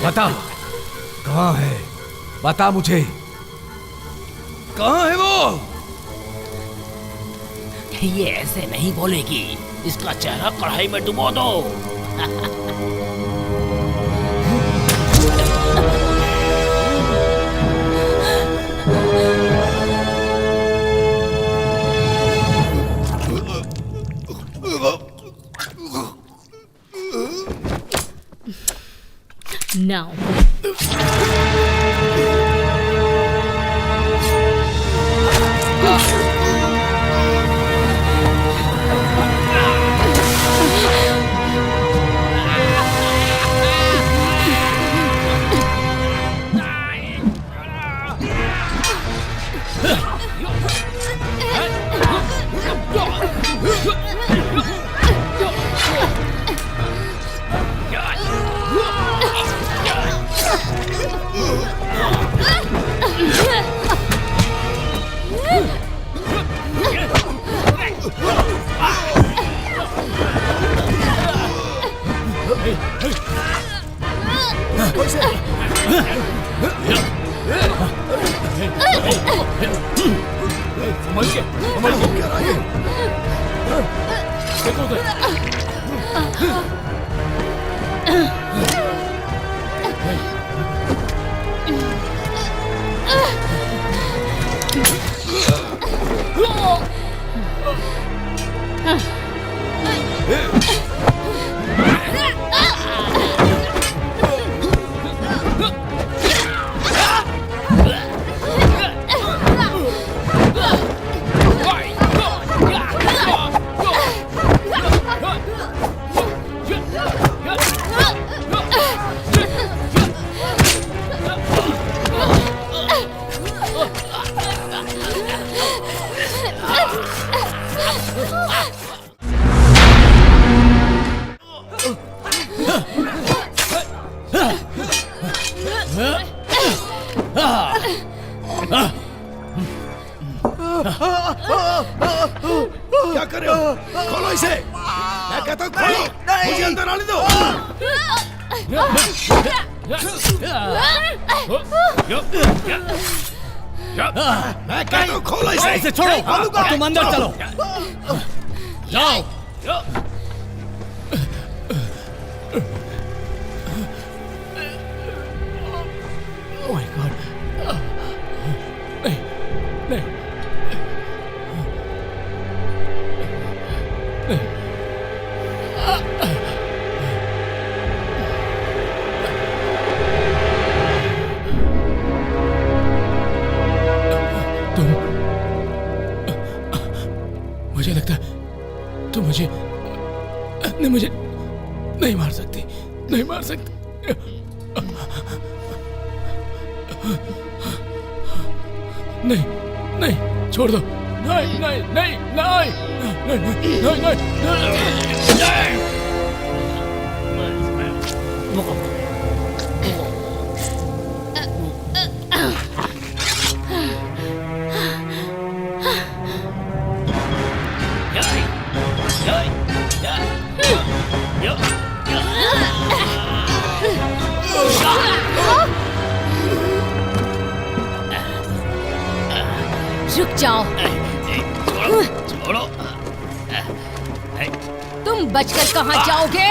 बता, कहाँ है? बता मुझे, कहाँ है वो? ये ऐसे नहीं बोलेगी, इसका चेहरा कढ़ाई में डुबो दो। Now. क्या कर रहे हो? खोलो इसे! मैं कहता हूँ खोलो! मुझे अंदर आने दो! मैं कहता हूँ खोलो इसे! इसे छोड़ो! तुम अंदर चलो! जाओ! Oh my God! नहीं, नहीं, नहीं। मुझे लगता है तुम मुझे नहीं मार सकती, नहीं मार सकती। नहीं, नहीं, छोड़ दो। नहीं, नहीं, नहीं, नहीं, नहीं, नहीं, नहीं, नहीं। रुक जाओ। छोड़ो। तुम बचकर कहाँ जाओगे?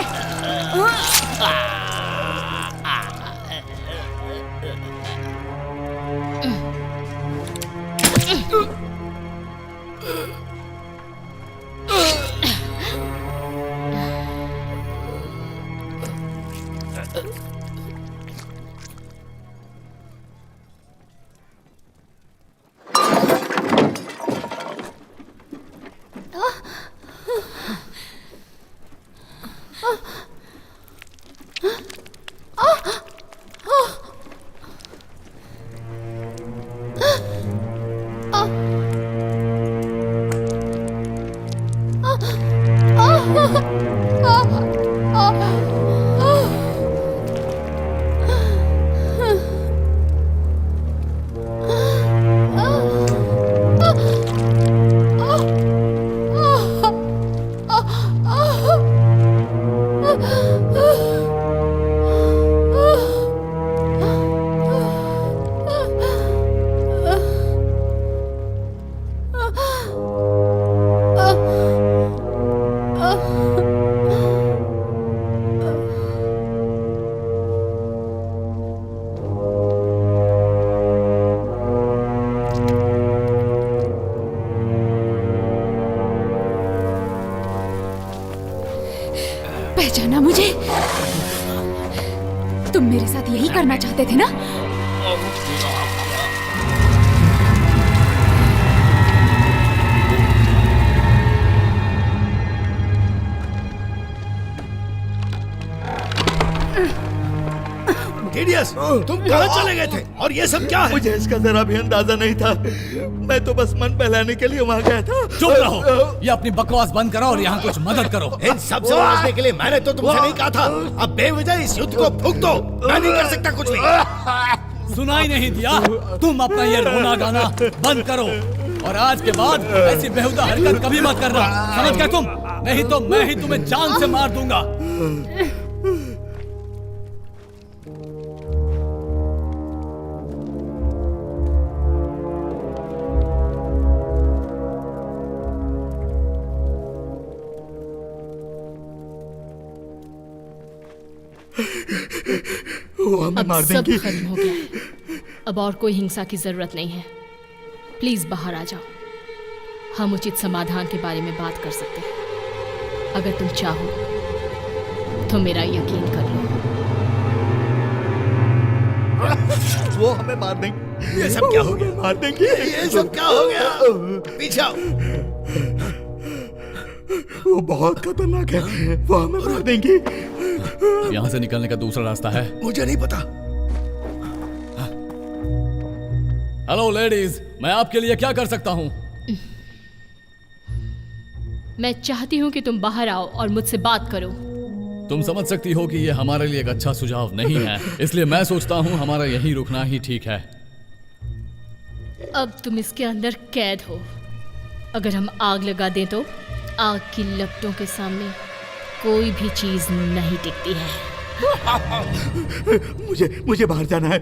पहचाना मुझे? तुम मेरे साथ यही करना चाहते थे ना? टीडियस, तुम कहाँ चले गए थे? और ये सब क्या है? मुझे इसका जरा भी अंदाजा नहीं था। मैं तो बस मन बहलाने के लिए वहाँ गया था। चुप रहो, ये अपनी बकवास बंद करो और यहाँ कुछ मदद करो। इन सब से बचने के लिए मैंने तो तुमसे नहीं कहा था। अब बेवजह इस युद्ध को फूंक दो। मैं नहीं कर सकता कुछ भी। सुनाई नहीं दिया? तुम अपना ये रोना गाना बंद करो और आज के बाद ऐसी बेहुदा हरकत कभी मत करना, समझ गए तुम? नहीं तो मैं ही तुम्हें जान से मार दूंगा। वो हमें अब मार सब देंगी। खत्म हो गया है। अब और कोई हिंसा की जरूरत नहीं है। प्लीज बाहर आ जाओ, हम उचित समाधान के बारे में बात कर सकते हैं। अगर तुम चाहो तो मेरा यकीन कर लो। वो हमें मार देंगे। ये सब क्या हो गया? मार देंगे। ये सब क्या हो गया? पीछे आओ। वो बहुत खतरनाक है, वो हमें मार देंगी। यहाँ से निकलने का दूसरा रास्ता है? मुझे नहीं पता। हेलो लेडीज, मैं आपके लिए क्या कर सकता हूँ? मैं चाहती हूँ कि तुम बाहर आओ और मुझसे बात करो। तुम समझ सकती हो कि ये हमारे लिए एक अच्छा सुझाव नहीं है, इसलिए मैं सोचता हूँ हमारा यहीं रुकना ही ठीक है। अब तुम इसके अंदर कैद हो। अगर हम आग लगा दें तो आग की लपटों के सामने कोई भी चीज नहीं टिकती है। मुझे बाहर जाना है।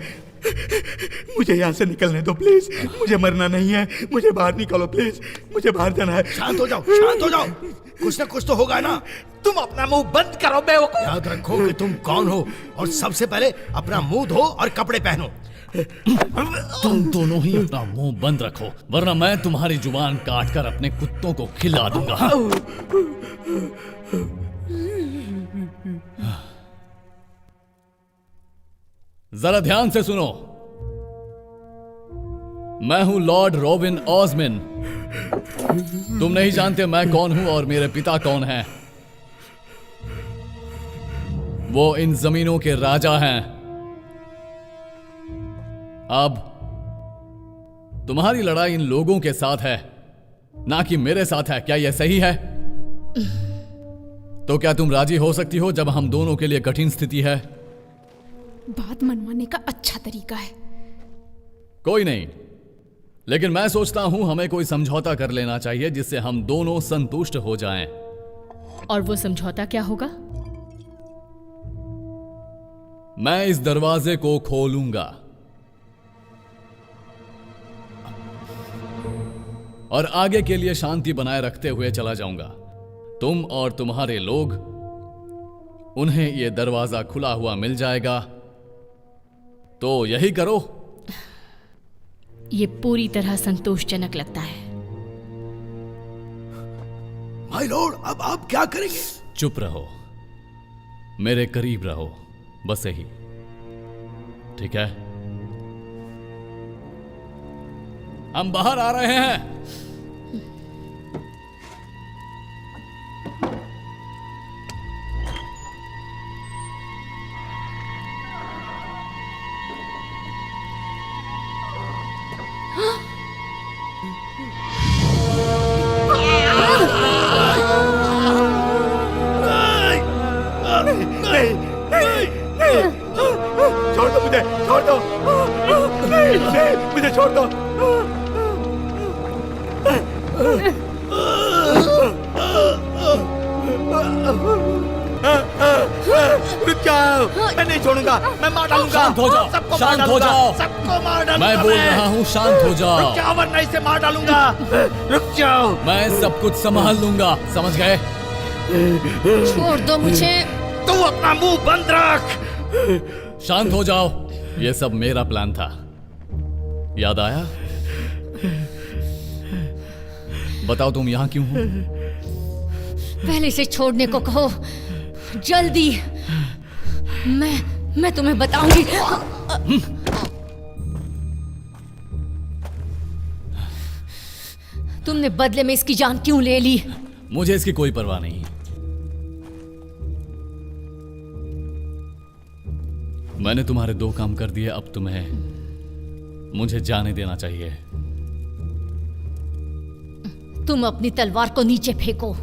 मुझे यहाँ से निकलने दो प्लीज। मुझे मरना नहीं है, मुझे बाहर निकालो प्लीज। मुझे बाहर जाना है। शांत हो जाओ, शांत हो जाओ। कुछ ना कुछ तो होगा ना। तुम अपना मुंह बंद करो बेवकूफ। याद रखो कि तुम कौन हो और सबसे पहले अपना मुंह धो और कपड़े पहनो। तुम दोनों ही अपना मुंह बंद रखो, वरना मैं तुम्हारी जुबान काट कर अपने कुत्तों को खिला दूंगा। जरा ध्यान से सुनो। मैं हूं लॉर्ड रॉबिन ऑज़मिन। तुम नहीं जानते मैं कौन हूं और मेरे पिता कौन हैं। वो इन जमीनों के राजा हैं। अब तुम्हारी लड़ाई इन लोगों के साथ है, ना कि मेरे साथ है। क्या यह सही है? तो क्या तुम राजी हो सकती हो जब हम दोनों के लिए कठिन स्थिति है? बात मनवाने का अच्छा तरीका है। कोई नहीं, लेकिन मैं सोचता हूं हमें कोई समझौता कर लेना चाहिए जिससे हम दोनों संतुष्ट हो जाएं। और वो समझौता क्या होगा? मैं इस दरवाजे को खोलूंगा और आगे के लिए शांति बनाए रखते हुए चला जाऊंगा। तुम और तुम्हारे लोग, उन्हें यह दरवाजा खुला हुआ मिल जाएगा। तो यही करो। ये पूरी तरह संतोषजनक लगता है। माय लॉर्ड, अब आप क्या करेंगे? चुप रहो, मेरे करीब रहो, बस यही। ठीक है, हम बाहर आ रहे हैं। छोड़ दो मुझे, छोड़ दो। नहीं, मुझे छोड़ दो। रुक जाओ, मैं नहीं छोड़ूंगा, मैं मार डालूंगा। शांत हो जाओ, सबको मार शांत हो डालूंगा, जाओ। सबको मार डालूंगा। मैं बोल रहा हूं, शांत हो जाओ। रुक जाओ वरना इसे मार डालूंगा। रुक जाओ। मैं सब कुछ संभाल लूंगा, समझ गए? छोड़ दो मुझे। तू अपना मुंह बंद रख। शांत हो जाओ, ये सब मेरा प्लान था। याद आया? बताओ तुम यहां क्यों हो? पहले से छोड़ने को कहो, जल्दी। मैं तुम्हें बताऊंगी। तुमने बदले में इसकी जान क्यों ले ली? मुझे इसकी कोई परवाह नहीं। मैंने तुम्हारे 2 काम कर दिए, अब तुम्हें मुझे जाने देना चाहिए। तुम अपनी तलवार को नीचे फेंको।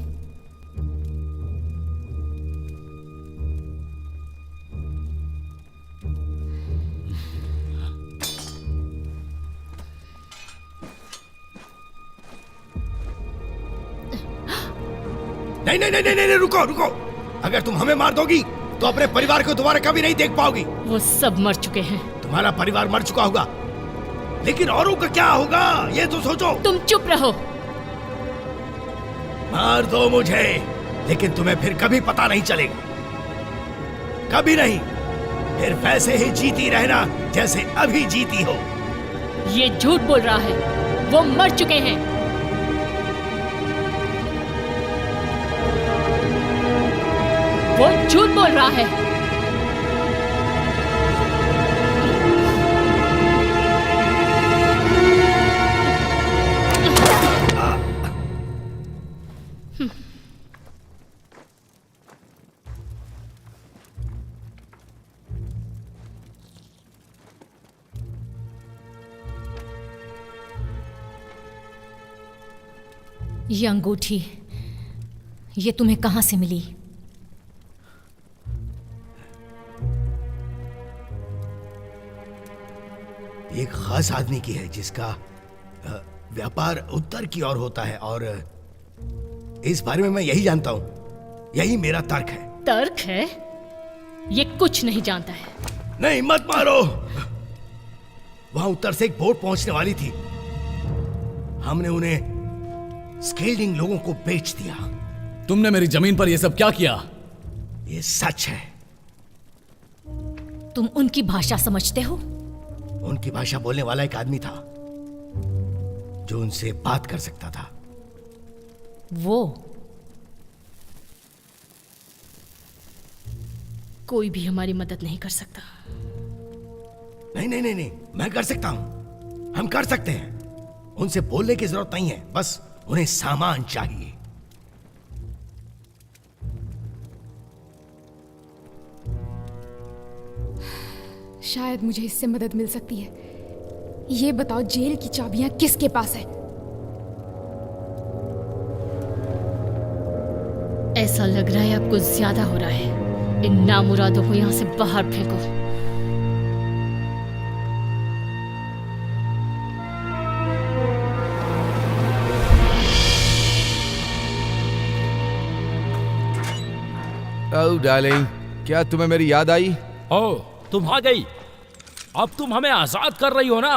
नहीं नहीं नहीं नहीं, रुको रुको। अगर तुम हमें मार दोगी तो अपने परिवार को दोबारा कभी नहीं देख पाओगी। वो सब मर चुके हैं। तुम्हारा परिवार मर चुका होगा, लेकिन औरों का क्या होगा ये तो सोचो। तुम चुप रहो। मार दो मुझे, लेकिन तुम्हें फिर कभी पता नहीं चलेगा, कभी नहीं। फिर वैसे ही जीती रहना जैसे अभी जीती हो। ये झूठ बोल रहा है, वो मर चुके हैं। वो झूठ बोल रहा है। ये अंगूठी, ये तुम्हें कहां से मिली? एक खास आदमी की है जिसका व्यापार उत्तर की ओर होता है, और इस बारे में मैं यही जानता हूं। यही मेरा तर्क है। तर्क है? ये कुछ नहीं जानता है। नहीं, मत मारो। वहां उत्तर से एक बोट पहुंचने वाली थी। हमने उन्हें स्केल्डिंग लोगों को बेच दिया। तुमने मेरी जमीन पर यह सब क्या किया? ये सच है। तुम उनकी भाषा समझते हो? उनकी भाषा बोलने वाला एक आदमी था जो उनसे बात कर सकता था। वो कोई भी हमारी मदद नहीं कर सकता। नहीं नहीं नहीं नहीं, मैं कर सकता हूं। हम कर सकते हैं। उनसे बोलने की जरूरत नहीं है, बस उन्हें सामान चाहिए। शायद मुझे इससे मदद मिल सकती है। ये बताओ, जेल की चाबियां किसके पास है? ऐसा लग रहा है आपको ज्यादा हो रहा है। इन नामुरादों को यहां से बाहर फेंको। ओह डार्लिंग, क्या तुम्हें मेरी याद आई? ओह, तुम आ गई। अब तुम हमें आजाद कर रही हो ना?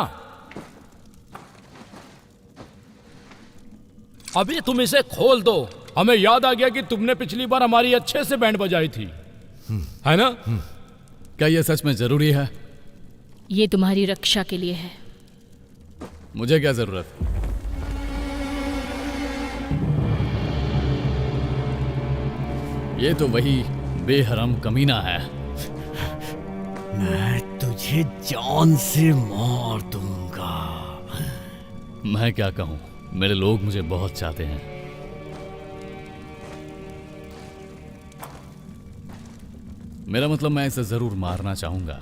अभी तुम इसे खोल दो। हमें याद आ गया कि तुमने पिछली बार हमारी अच्छे से बैंड बजाई थी, है ना? क्या यह सच में जरूरी है? ये तुम्हारी रक्षा के लिए है। मुझे क्या जरूरत? ये तो वही बेहरम कमीना है। मैं तुझे जान से मार दूंगा। मैं क्या कहूं, मेरे लोग मुझे बहुत चाहते हैं। मेरा मतलब, मैं इसे जरूर मारना चाहूंगा।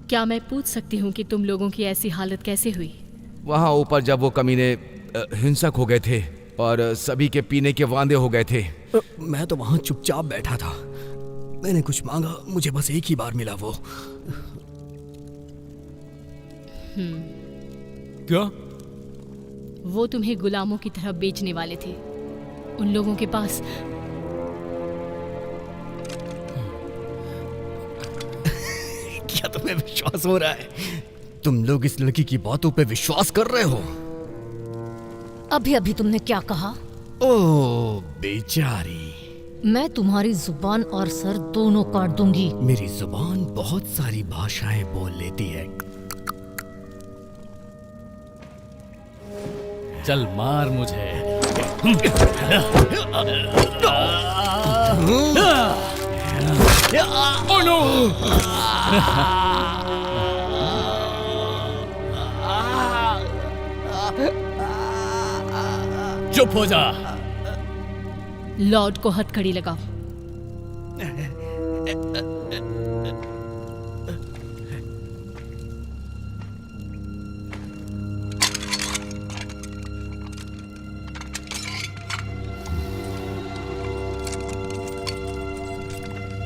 क्या मैं पूछ सकती हूँ कि तुम लोगों की ऐसी हालत कैसे हुई? वहां ऊपर जब वो कमीने हिंसक हो गए थे और सभी के पीने के वांदे हो गए थे। मैं तो वहां चुपचाप बैठा था। मैंने कुछ मांगा, मुझे बस एक ही बार मिला वो। क्या? वो तुम्हें गुलामों की तरह बेचने वाले थे। उन लोगों के पास क्या तुम्हें विश्वास हो रहा है? तुम लोग इस लड़की की बातों पे विश्वास कर रहे हो? अभी अभी तुमने क्या कहा? ओह बेचारी, मैं तुम्हारी जुबान और सर दोनों काट दूंगी। मेरी जुबान बहुत सारी भाषाएं बोल लेती है। चल मार मुझे। Oh no! चुप हो जा। लॉर्ड को हथकड़ी लगाओ।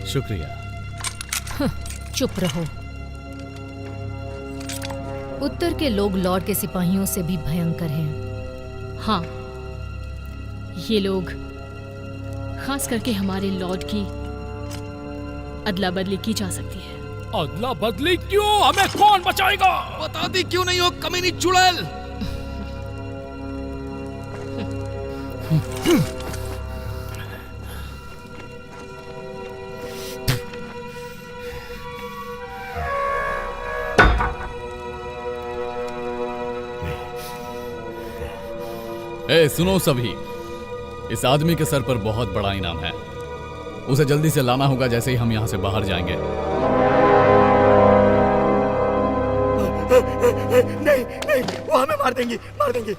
शुक्रिया। चुप रहो। उत्तर के लोग लॉर्ड के सिपाहियों से भी भयंकर हैं। हाँ, ये लोग खास करके हमारे लॉर्ड की अदला बदली की जा सकती है। अदला बदली क्यों? हमें कौन बचाएगा? बता दी क्यों नहीं हो कमीनी चुड़ैल। ए सुनो सभी, इस आदमी के सर पर बहुत बड़ा इनाम है। उसे जल्दी से लाना होगा जैसे ही हम यहां से बाहर जाएंगे। नहीं नहीं, वो हमें मार देंगे, मार देंगे।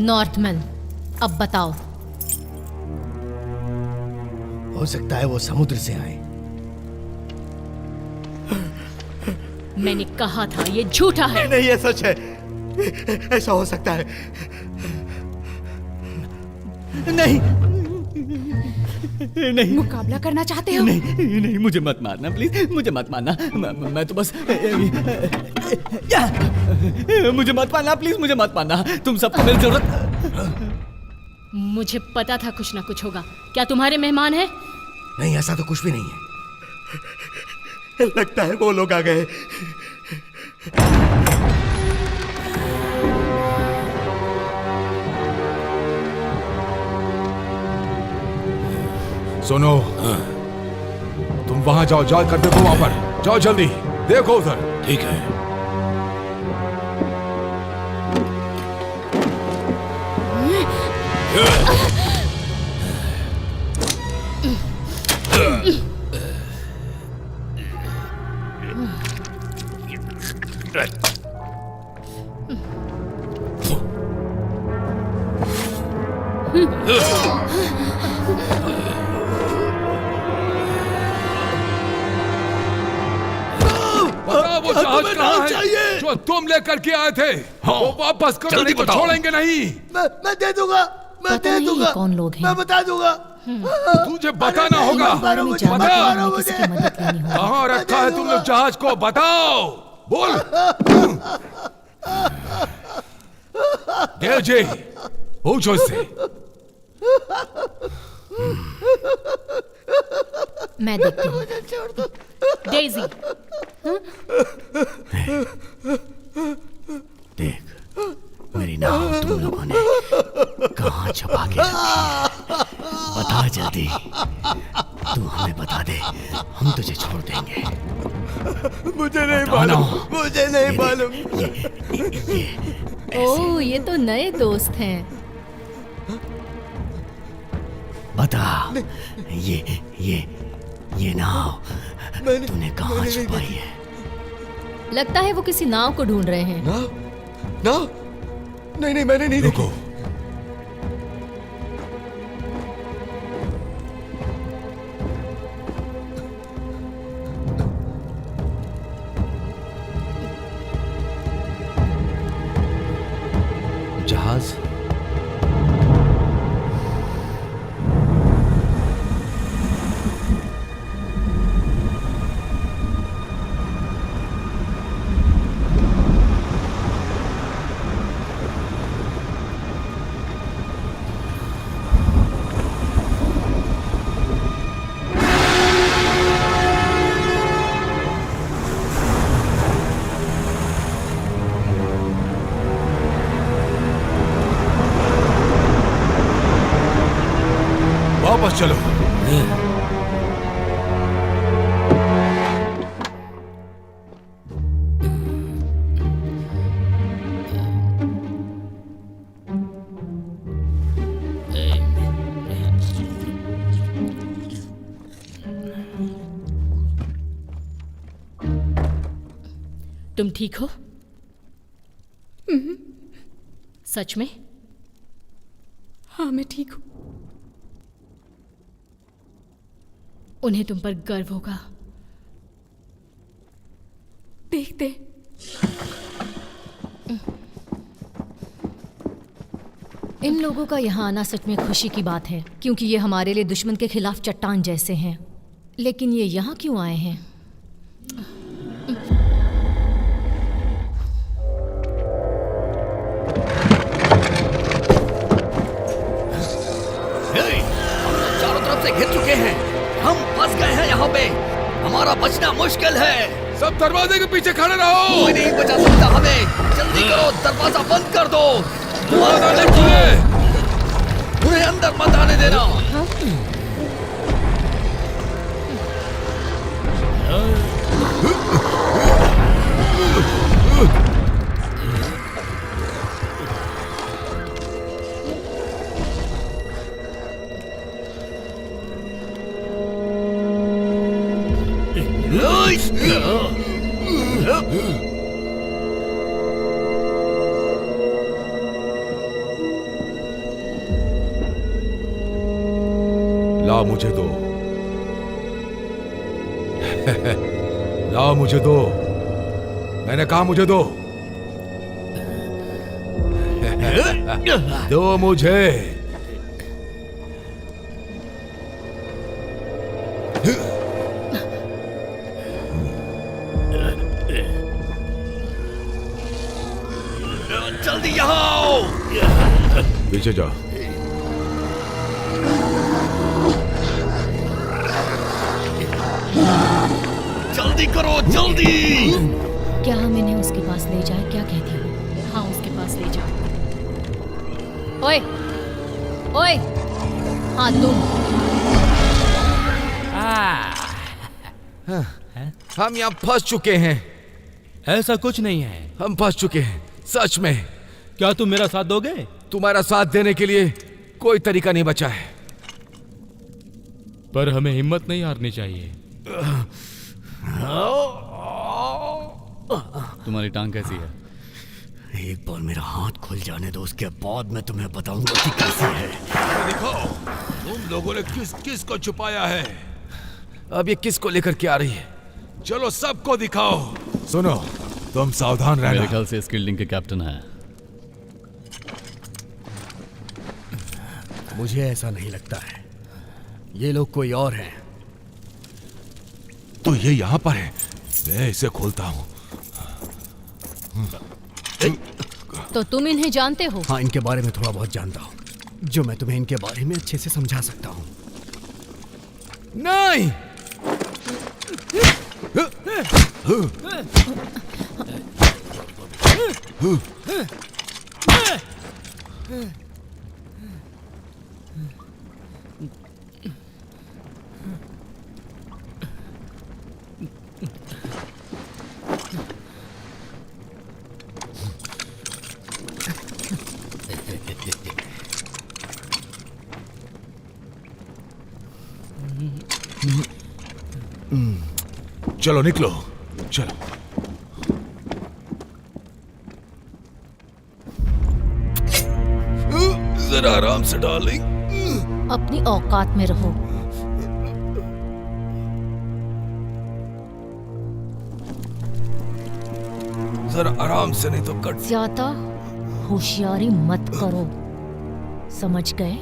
नॉर्थमैन, अब बताओ। हो सकता है वो समुद्र से आए। मैंने कहा था ये झूठा है। नहीं, ये सच है। ऐसा हो सकता है। नहीं नहीं, मुकाबला करना चाहते हो? नहीं नहीं, मुझे मत मारना प्लीज, मुझे मत मारना। मैं तो बस मुझे मत मारना प्लीज, मुझे मत मारना। तुम सबको मेरी जरूरत। मुझे पता था कुछ ना कुछ होगा। क्या तुम्हारे मेहमान हैं? नहीं, ऐसा तो कुछ भी नहीं है। लगता है वो लोग आ गए। सुनो, तुम वहां जाओ, जाल कर देखो वहां पर। जाओ जल्दी, देखो उधर। ठीक है। बताओ वो जहाज कहाँ है जो तुम लेकर के आए थे? वो वापस करो, नहीं तो छोड़ेंगे नहीं। मैं दे दूंगा, मैं पता दे नहीं दूंगा। ये कौन लोग हैं? मैं बता दूंगा। तुझे बताना होगा। इन बारे में जानना बताओ, है, हमें किसी की मदद लेनी होगी। कहाँ रखा है तुमने जहाज को? बताओ, बोल। देव जी, पूछो इससे। मैं देखती हूँ। डेज़ी, देख, मेरी नाव तुम लोगों ने कहाँ छुपा के रखी है? बता जल्दी। तू हमें बता दे, हम तुझे छोड़ देंगे। मुझे नहीं मालूम, मुझे नहीं मालूम। ओह, ये तो नए दोस्त हैं। बता, ये नाव तूने कहाँ छुपाई है? लगता है वो किसी नाव को ढूंढ रहे हैं। ना ना, नहीं नहीं, मैंने नहीं देखी। जहाज वापस चलो। तुम ठीक हो? सच में? हाँ, मैं ठीक हूँ। उन्हें तुम पर गर्व होगा। देखते। इन लोगों का यहाँ आना सच में खुशी की बात है, क्योंकि ये हमारे लिए दुश्मन के खिलाफ चट्टान जैसे हैं। लेकिन ये यहाँ क्यों आए हैं? चारों तरफ से घिर चुके हैं, हम फंस गए हैं यहाँ पे, हमारा बचना मुश्किल है। सब दरवाजे के पीछे खड़े रहो। कोई नहीं बचा सकता हमें, जल्दी करो, दरवाजा बंद कर दो। उन्हें अंदर मत आने देना। ला मुझे दो। ला मुझे दो, मैंने कहा मुझे दो। दो मुझे। जल्दी यहाँ आओ। पीछे जाओ। जल्दी करो, जल्दी। क्या हम इन्हें उसके पास ले जाए? क्या कहती हो? हाँ, उसके पास ले जाओ। ओए, ओए, हाँ तुम। हम यहाँ फंस चुके हैं। ऐसा कुछ नहीं है। हम फंस चुके हैं, सच में। क्या तुम मेरा साथ दोगे? तुम्हारा साथ देने के लिए कोई तरीका नहीं बचा है। पर हमें हिम्मत नहीं हारनी चाहिए। तुम्हारी टांग कैसी है? एक बार मेरा हाथ खुल जाने दो, उसके बाद मैं तुम्हें बताऊंगा कि कैसी है। दिखाओ, तुम लोगों ने किस किस को छुपाया है। अब ये किस को लेकर के आ रही है? चलो सबको दिखाओ। सुनो, तुम सावधान रहना। मेरे ख्याल से इस बिल्डिंग के कैप्टन है। मुझे ऐसा नहीं लगता है, ये लोग कोई और हैं। तो ये यहाँ पर है, मैं इसे खोलता हूँ। तो तुम इन्हें जानते हो? हाँ, इनके बारे में थोड़ा बहुत जानता हूँ, जो मैं तुम्हें इनके बारे में अच्छे से समझा सकता हूँ। नहीं। चलो निकलो, चलो। जरा आराम से डार्लिंग। अपनी औकात में रहो। जरा आराम से, नहीं तो कट। ज्यादा होशियारी मत करो, समझ गए?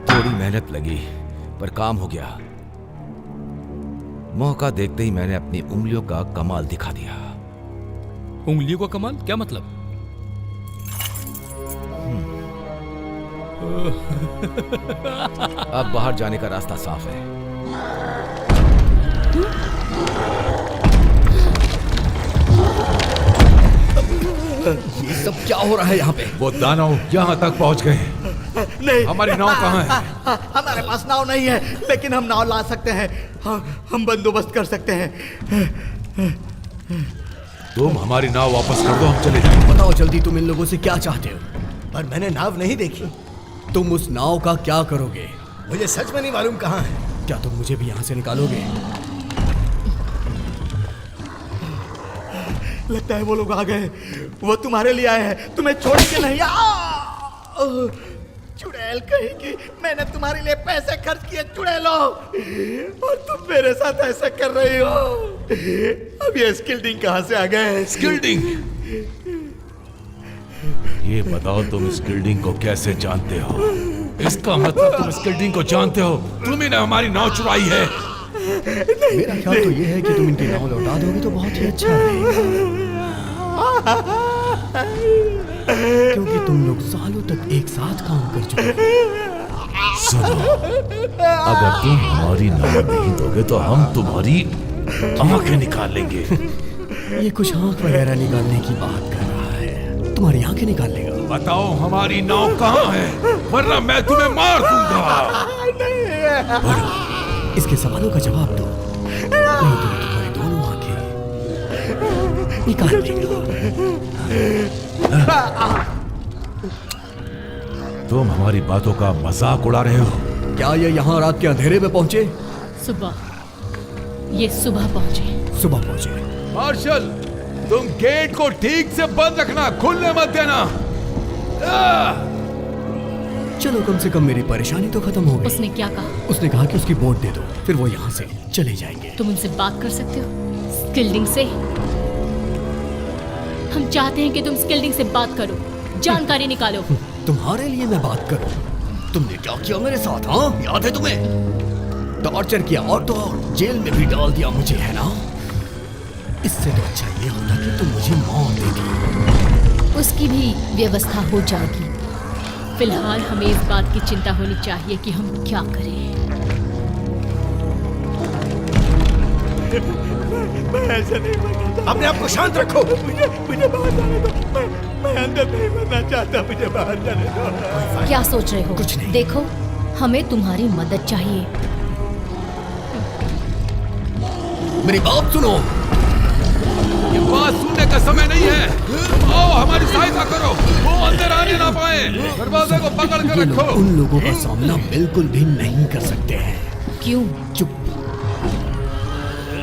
थोड़ी मेहनत लगी, पर काम हो गया। मौका देखते ही मैंने अपनी उंगलियों का कमाल दिखा दिया। उंगलियों का कमाल? क्या मतलब? अब बाहर जाने का रास्ता साफ है। ये सब क्या हो रहा है यहाँ पे? वो दानव यहाँ तक पहुँच गए। नहीं, हमारी नाव कहाँ है? हमारे पास नाव नहीं है, लेकिन हम नाव ला सकते हैं। हम बंदोबस्त कर सकते हैं। तुम हमारी नाव वापस कर दो, हम चले जाएंगे। बताओ जल्दी, तुम इन लोगों से क्या चाहते हो? पर मैंने नाव नहीं देखी। तुम उस नाव का क्या करोगे? मुझे सच में नहीं मालूम कहाँ है। क्या तुम मुझे भी यहाँ से निकालोगे? लगता है वो लोग आ गए। वो तुम्हारे लिए आए हैं, तुम्हें छोड़ के नहीं। चुड़ैल कहेगी, मैंने तुम्हारे लिए पैसे खर्च किए चुड़ैलो, और तुम मेरे साथ ऐसा कर रही हो। अब ये स्किल्डिंग कहाँ से आ गए? स्किल्डिंग? ये बताओ तुम स्किल्डिंग को कैसे जानते हो? इसका मतलब तुम स्किल्डिंग को जानते हो? तुम ही ने हमारी नाव चुराई है। मेरा ख्याल तो ये है कि तुम इनकी नाव लौटा दोगे तो बहुत ही अच्छा रहेगा, क्योंकि तुम लोग सालों तक एक साथ काम कर चुके हो। सुनो, अगर तुम हमारी नाव नहीं दोगे तो हम तुम्हारी आंखें निकाल लेंगे। ये कुछ आंख वगैरह निकालने की बात कर रहा है, तुम्हारी आंखें निकाल लेगा। बताओ हमारी नाव कहाँ है, वरना मैं तुम्हें मार दूंगा। इसके सवालों का जवाब दो, नहीं तो तुम्हारी दोनों आंखें निकाल लेगा। तुम हमारी बातों का मजाक उड़ा रहे हो। क्या ये यहाँ रात के अंधेरे में पहुंचे? सुबह, ये सुबह पहुंचे। सुबह पहुंचे। मार्शल, तुम गेट को ठीक से बंद रखना, खुलने मत देना। चलो, कम से कम मेरी परेशानी तो खत्म हो गई। उसने क्या कहा? उसने कहा कि उसकी बोट दे दो, फिर वो यहाँ से चले जाएंगे। तुम उनसे बात कर सकते हो स्किल्डिंग से? हम चाहते हैं कि तुम स्किल्डिंग से बात करो, जानकारी निकालो। तुम्हारे लिए मैं बात करूं? तुमने क्या किया मेरे साथ? हाँ, याद है तुम्हें? टॉर्चर किया और तो और जेल में भी डाल दिया मुझे, है ना? इससे तो अच्छा ये होता कि तुम मुझे मौत देती। उसकी भी व्यवस्था हो जाएगी। फिलहाल हमें इस बात की चिंता होनी चाहिए कि हम क्या करें। मैं ऐसा नहीं मरना चाहता। अपने आप को शांत रखो। मुझे बाहर जाने दो। मैं अंदर नहीं मरना चाहता, मुझे बाहर जाने दो। क्या सोच रहे हो? कुछ नहीं। देखो, हमें तुम्हारी मदद चाहिए। मेरी बात सुनो। ये बात सुनने का समय नहीं है। तुम आओ, हमारी सहायता करो, वो अंदर आने ना पाए। दरवाजे को पकड़ कर ये रखो। लोग उन लोगों का सामना बिल्कुल भी नहीं कर सकते हैं। क्यों? चुप,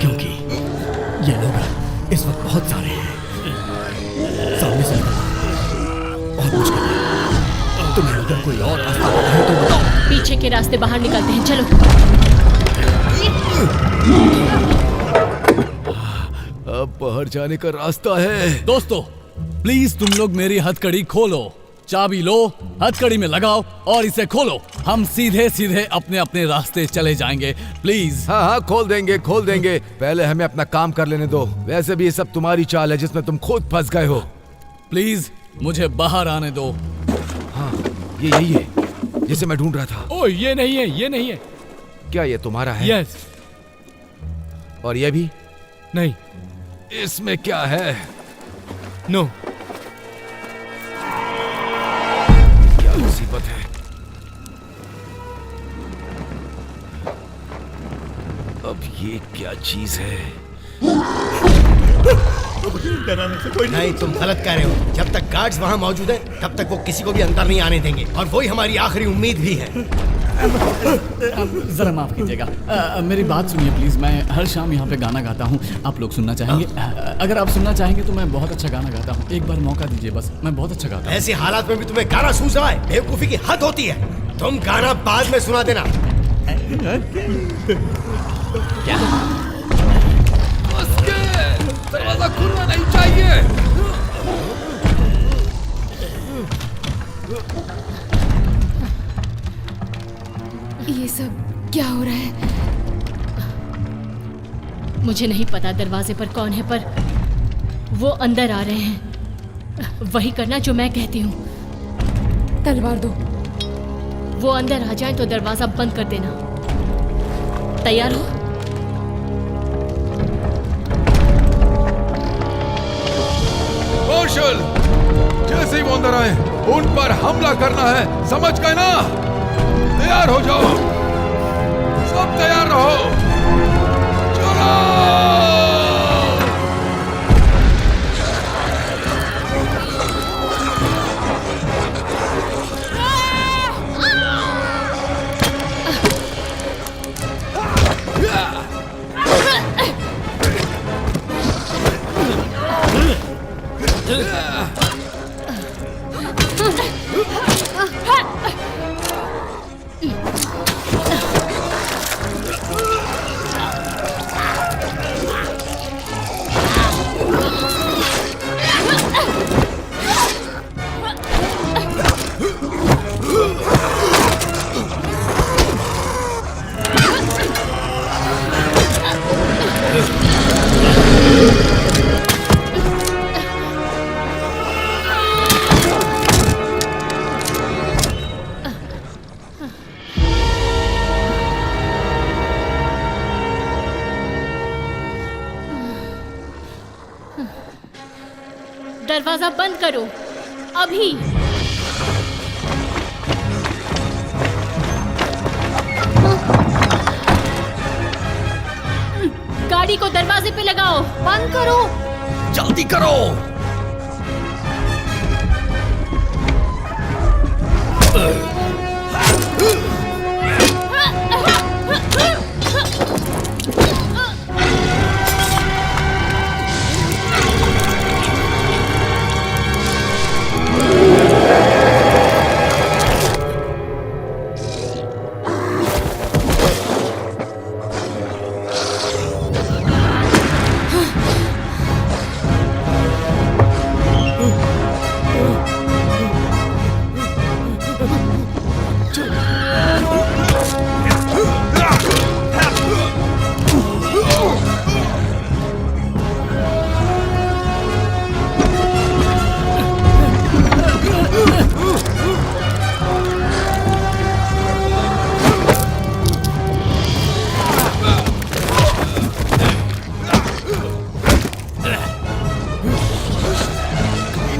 क्योंकि ये लोग इस वक्त बहुत सारे हैं। सामने से निकलना बहुत मुश्किल है। तुम्हें अगर कोई और रास्ता पता है तो बताओ। पीछे के रास्ते बाहर निकलते हैं, चलो। अब बाहर जाने का रास्ता है। दोस्तों, प्लीज तुम लोग मेरी हथकड़ी खोलो। चाबी लो, हथकड़ी में लगाओ और इसे खोलो। हम सीधे सीधे अपने अपने रास्ते चले जाएंगे। प्लीज। हाँ हाँ, खोल देंगे खोल देंगे। पहले हमें अपना काम कर लेने दो। वैसे भी ये सब तुम्हारी चाल है जिसमें तुम खुद फंस गए हो। प्लीज मुझे बाहर आने दो। हाँ, ये यही है जिसे मैं ढूंढ रहा था। ओ, ये नहीं है, ये नहीं है। क्या ये तुम्हारा है? यस। और ये भी नहीं। इसमें क्या है? नो। क्या मुसीबत है? अब ये क्या चीज है? डराने से कोई नहीं, तुम गलत कह रहे हो। जब तक गार्ड्स वहाँ मौजूद हैं, तब तक वो किसी को भी अंदर नहीं आने देंगे, और वही हमारी आखिरी उम्मीद भी है। जरा माफ कीजिएगा, मेरी बात सुनिए प्लीज। मैं हर शाम यहाँ पे गाना गाता हूँ। आप लोग सुनना चाहेंगे? अगर आप सुनना चाहेंगे तो मैं बहुत अच्छा गाना गाता हूँ। एक बार मौका दीजिए बस, मैं बहुत अच्छा गाता हूँ। ऐसे हालात में भी तुम्हें गाना सूझ रहा है? बेवकूफी की हद होती है। तुम गाना बाद में सुना देना। दरवाजा खुलना नहीं चाहिए। ये सब क्या हो रहा है? मुझे नहीं पता दरवाजे पर कौन है, पर वो अंदर आ रहे हैं। वही करना जो मैं कहती हूँ। तलवार दो। वो अंदर आ जाए तो दरवाजा बंद कर देना। तैयार हो? मार्शल, जैसे ही वो अंदर आए उन पर हमला करना है, समझ गए ना? तैयार हो जाओ, सब तैयार रहो। चलो। दरवाजा बंद करो अभी। गाड़ी को दरवाजे पे लगाओ। बंद करो। जल्दी करो।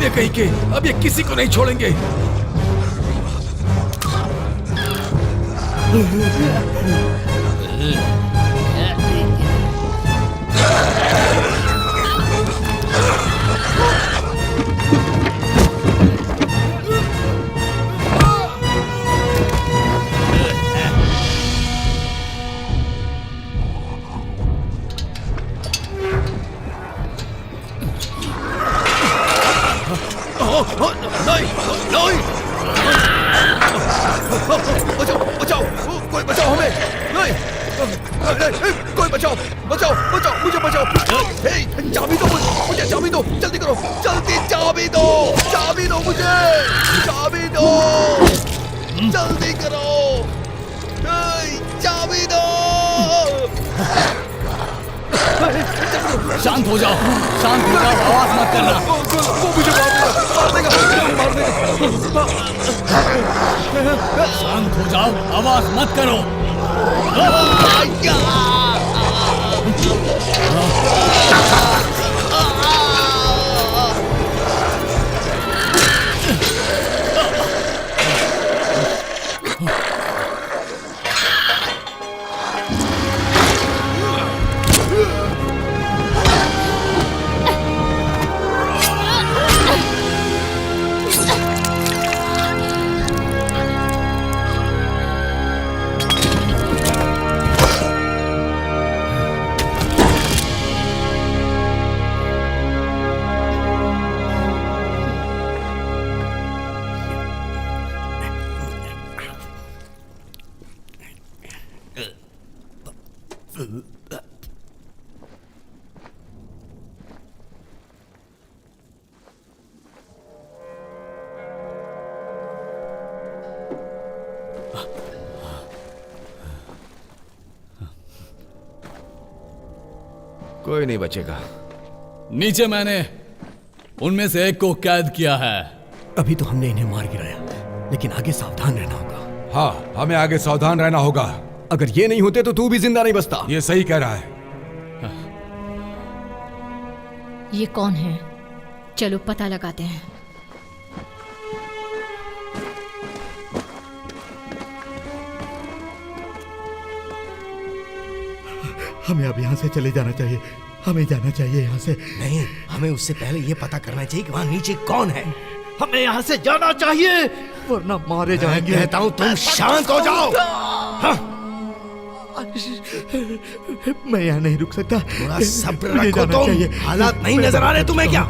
कहीं के अब ये किसी को नहीं छोड़ेंगे। बचाओ, कोई बचाओ हमें। नहीं, कोई बचाओ, बचाओ, बचाओ, मुझे बचाओ। चाबी दो मुझे, चाबी दो, जल्दी करो, जल्दी चाबी दो, चाबी दो मुझे, चाबी दो, जल्दी करो, चाबी दो। शांत हो जाओ, शांत हो जाओ, आवाज मत करना। वो मुझे मार देगा। शांत हो जाओ, आवाज मत करो। कोई नहीं बचेगा। नीचे मैंने उनमें से एक को कैद किया है। अभी तो हमने इन्हें मार गिराया, लेकिन आगे सावधान रहना होगा। हाँ, हमें आगे सावधान रहना होगा। अगर ये नहीं होते तो तू भी जिंदा नहीं बचता। ये सही कह रहा है। ये कौन है? चलो पता लगाते हैं। हमें अब यहाँ से चले जाना चाहिए, हमें जाना चाहिए यहाँ से। नहीं, हमें उससे पहले ये पता करना चाहिए कि वहाँ नीचे कौन है। हमें यहाँ से जाना चाहिए, वरना मारे जाएंगे। कहता हूँ तुम शांत हो जाओ। हाँ। मैं यहाँ नहीं रुक सकता। थोड़ा सब्र रखो तुम। हालात नहीं नजर आ रहे तुम्हें क्या?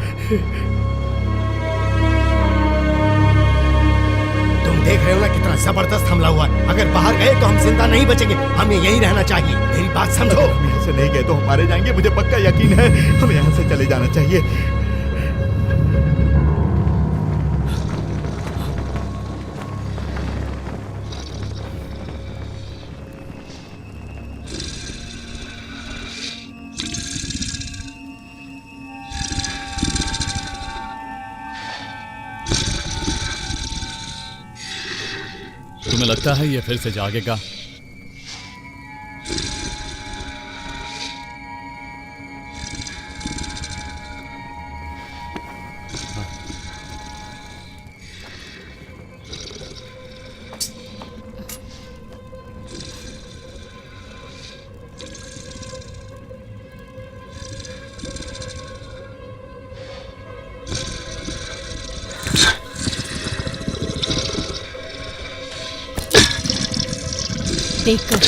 तुम देख रहे हो ना कितना जबरदस्त हमला हुआ है। अगर बाहर गए तो हम जिंदा नहीं बचेंगे, हमें यहीं रहना चाहिए। मेरी बात समझो। हम यहाँ से नहीं गए तो हम मारे जाएंगे, मुझे पक्का यकीन है। हमें यहाँ से चले जाना चाहिए। तुम्हें लगता है ये फिर से जागेगा? देखकर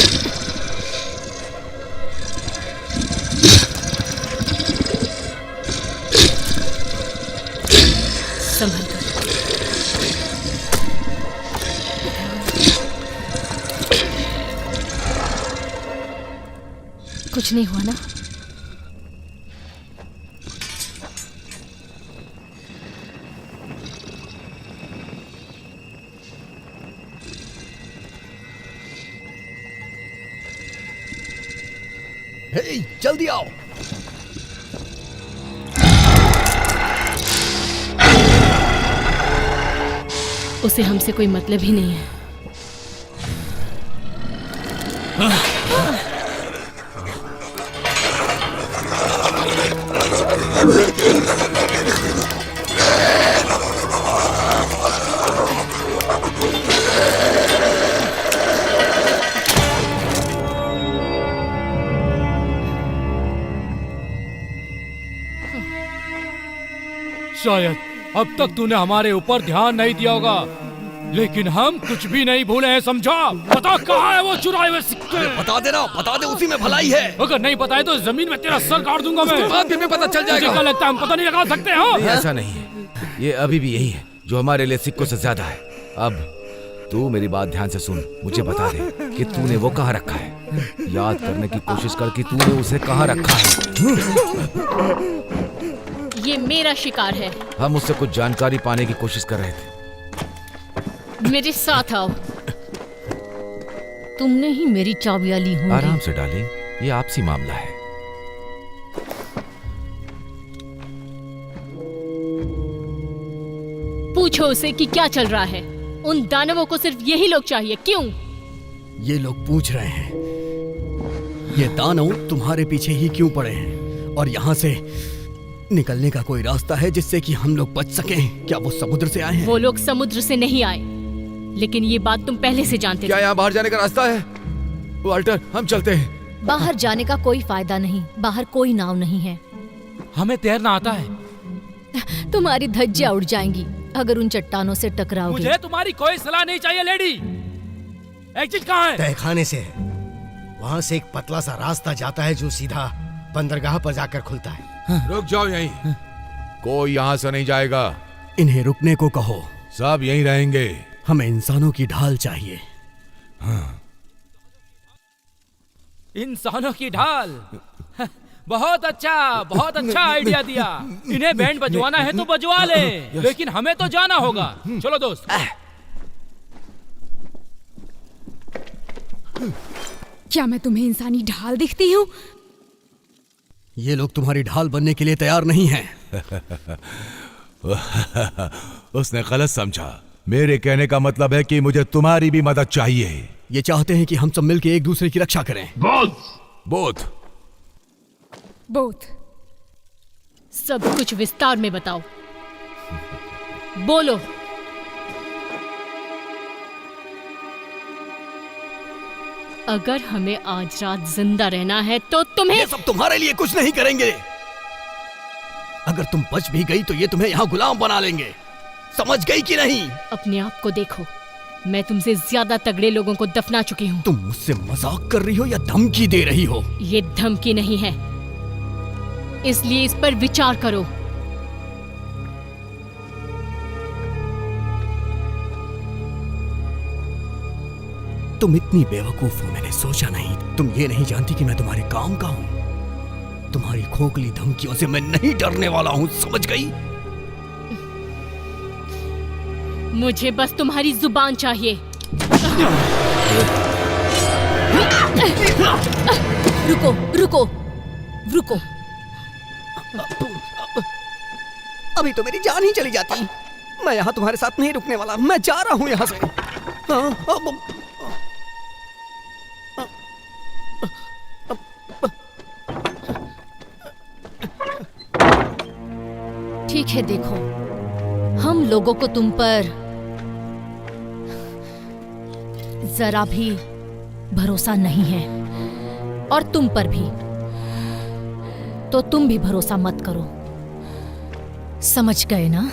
संभल कर। कुछ नहीं हुआ ना? हे, जल्दी आओ। उसे हमसे कोई मतलब ही नहीं है। शायद अब तक तूने हमारे ऊपर ध्यान नहीं दिया होगा, लेकिन हम कुछ भी नहीं भूले हैं, समझा? पता कहाँ है वो चुराए हुए सिक्के? बता देना, बता दे, उसी में भलाई है। अगर नहीं बताए तो जमीन में तेरा सर काट दूंगा मैं। बाद में पता चल जाएगा। मुझे क्या लगता है हम पता नहीं लगा सकते हो? ऐसा नहीं है, ये अभी भी यही है जो हमारे लिए सिक्कों से ज्यादा है। अब तू मेरी बात ध्यान से सुन, मुझे बता दे कि तूने वो कहाँ रखा है। याद करने की कोशिश कर कि तूने उसे कहाँ रखा है। ये मेरा शिकार है। हम उससे कुछ जानकारी पाने की कोशिश कर रहे थे। मेरे साथ आओ। तुमने ही मेरी चाबियां ली होंगी। आराम से डार्लिंग, ये आपसी मामला है। पूछो उसे कि क्या चल रहा है। उन दानवों को सिर्फ यही लोग चाहिए, क्यों? ये लोग पूछ रहे हैं, ये दानव तुम्हारे पीछे ही क्यों पड़े हैं, और यहाँ से निकलने का कोई रास्ता है जिससे कि हम लोग बच सकें? क्या वो समुद्र से आए हैं? वो लोग समुद्र से नहीं आए, लेकिन ये बात तुम पहले से जानते क्या थे। यहाँ बाहर जाने का रास्ता है? वाल्टर, हम चलते हैं। बाहर जाने का कोई फायदा नहीं, बाहर कोई नाव नहीं है। हमें तैरना आता है। तुम्हारी धज्जियां उड़ जाएंगी अगर उन चट्टानों से टकराओगे। मुझे तुम्हारी कोई सलाह नहीं चाहिए लेडी। एग्जिट कहाँ है? तहखाने से है। वहाँ से एक पतला सा रास्ता जाता है जो सीधा बंदरगाह पर जाकर खुलता है। रुक जाओ यहीं, कोई यहाँ से नहीं जाएगा। इन्हें रुकने को कहो, सब यहीं रहेंगे। हमें इंसानों की ढाल चाहिए। इंसानों की ढाल? बहुत अच्छा आइडिया दिया। इन्हें बैंड बजवाना है तो बजवा ले, लेकिन हमें तो जाना होगा। चलो दोस्त। क्या मैं तुम्हें इंसानी ढाल दिखती हूँ? ये लोग तुम्हारी ढाल बनने के लिए तैयार नहीं हैं। उसने गलत समझा। मेरे कहने का मतलब है कि मुझे तुम्हारी भी मदद चाहिए। ये चाहते हैं कि हम सब मिलकर एक दूसरे की रक्षा करें। बोध सब कुछ विस्तार में बताओ। बोलो। अगर हमें आज रात जिंदा रहना है तो तुम्हें ये सब तुम्हारे लिए कुछ नहीं करेंगे। अगर तुम बच भी गई तो ये तुम्हें यहाँ गुलाम बना लेंगे। समझ गई कि नहीं? अपने आप को देखो, मैं तुमसे ज्यादा तगड़े लोगों को दफना चुकी हूँ। तुम मुझसे मजाक कर रही हो या धमकी दे रही हो? ये धमकी नहीं है, इसलिए इस पर विचार करो। तुम इतनी बेवकूफ हो मैंने सोचा नहीं। तुम ये नहीं जानती कि मैं तुम्हारे काम का हूं। तुम्हारी खोखली धमकियों से मैं नहीं डरने वाला हूं, समझ गई? मुझे बस तुम्हारी जुबान चाहिए। रुको रुको रुको। अभी तो मेरी जान ही चली जाती। मैं यहाँ तुम्हारे साथ नहीं रुकने वाला, मैं जा रहा हूँ यहाँ से। ठीक है, देखो, हम लोगों को तुम पर जरा भी भरोसा नहीं है, और तुम पर भी। तो तुम भी भरोसा मत करो, समझ गए ना?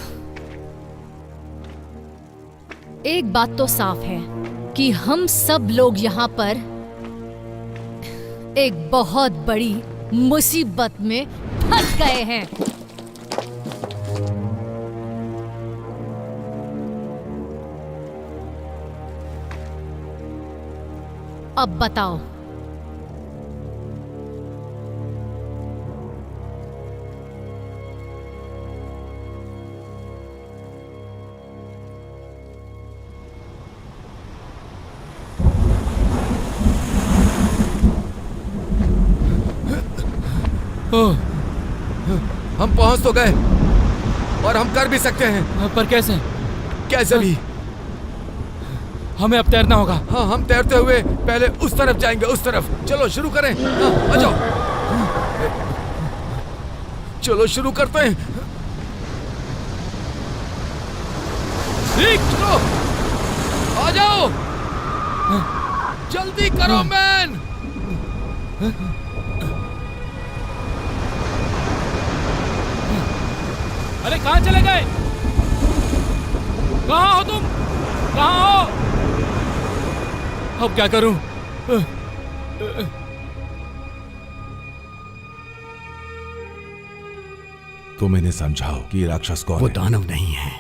एक बात तो साफ है कि हम सब लोग यहाँ पर एक बहुत बड़ी मुसीबत में फंस गए हैं। अब बताओ, हम पहुंच तो गए और हम कर भी सकते हैं। पर कैसे? कैसे भी? हमें अब तैरना होगा। हाँ, हम तैरते हुए पहले उस तरफ जाएंगे, उस तरफ। चलो शुरू करें। हाँ, आ जाओ। चलो शुरू करते हैं। ठीक, चलो आ जाओ, जल्दी करो मैन। अरे कहाँ चले गए? कहाँ हो तुम? कहाँ हो? अब क्या करूं? तुम इन्हें समझाओ कि राक्षस कौन है। वो दानव नहीं है,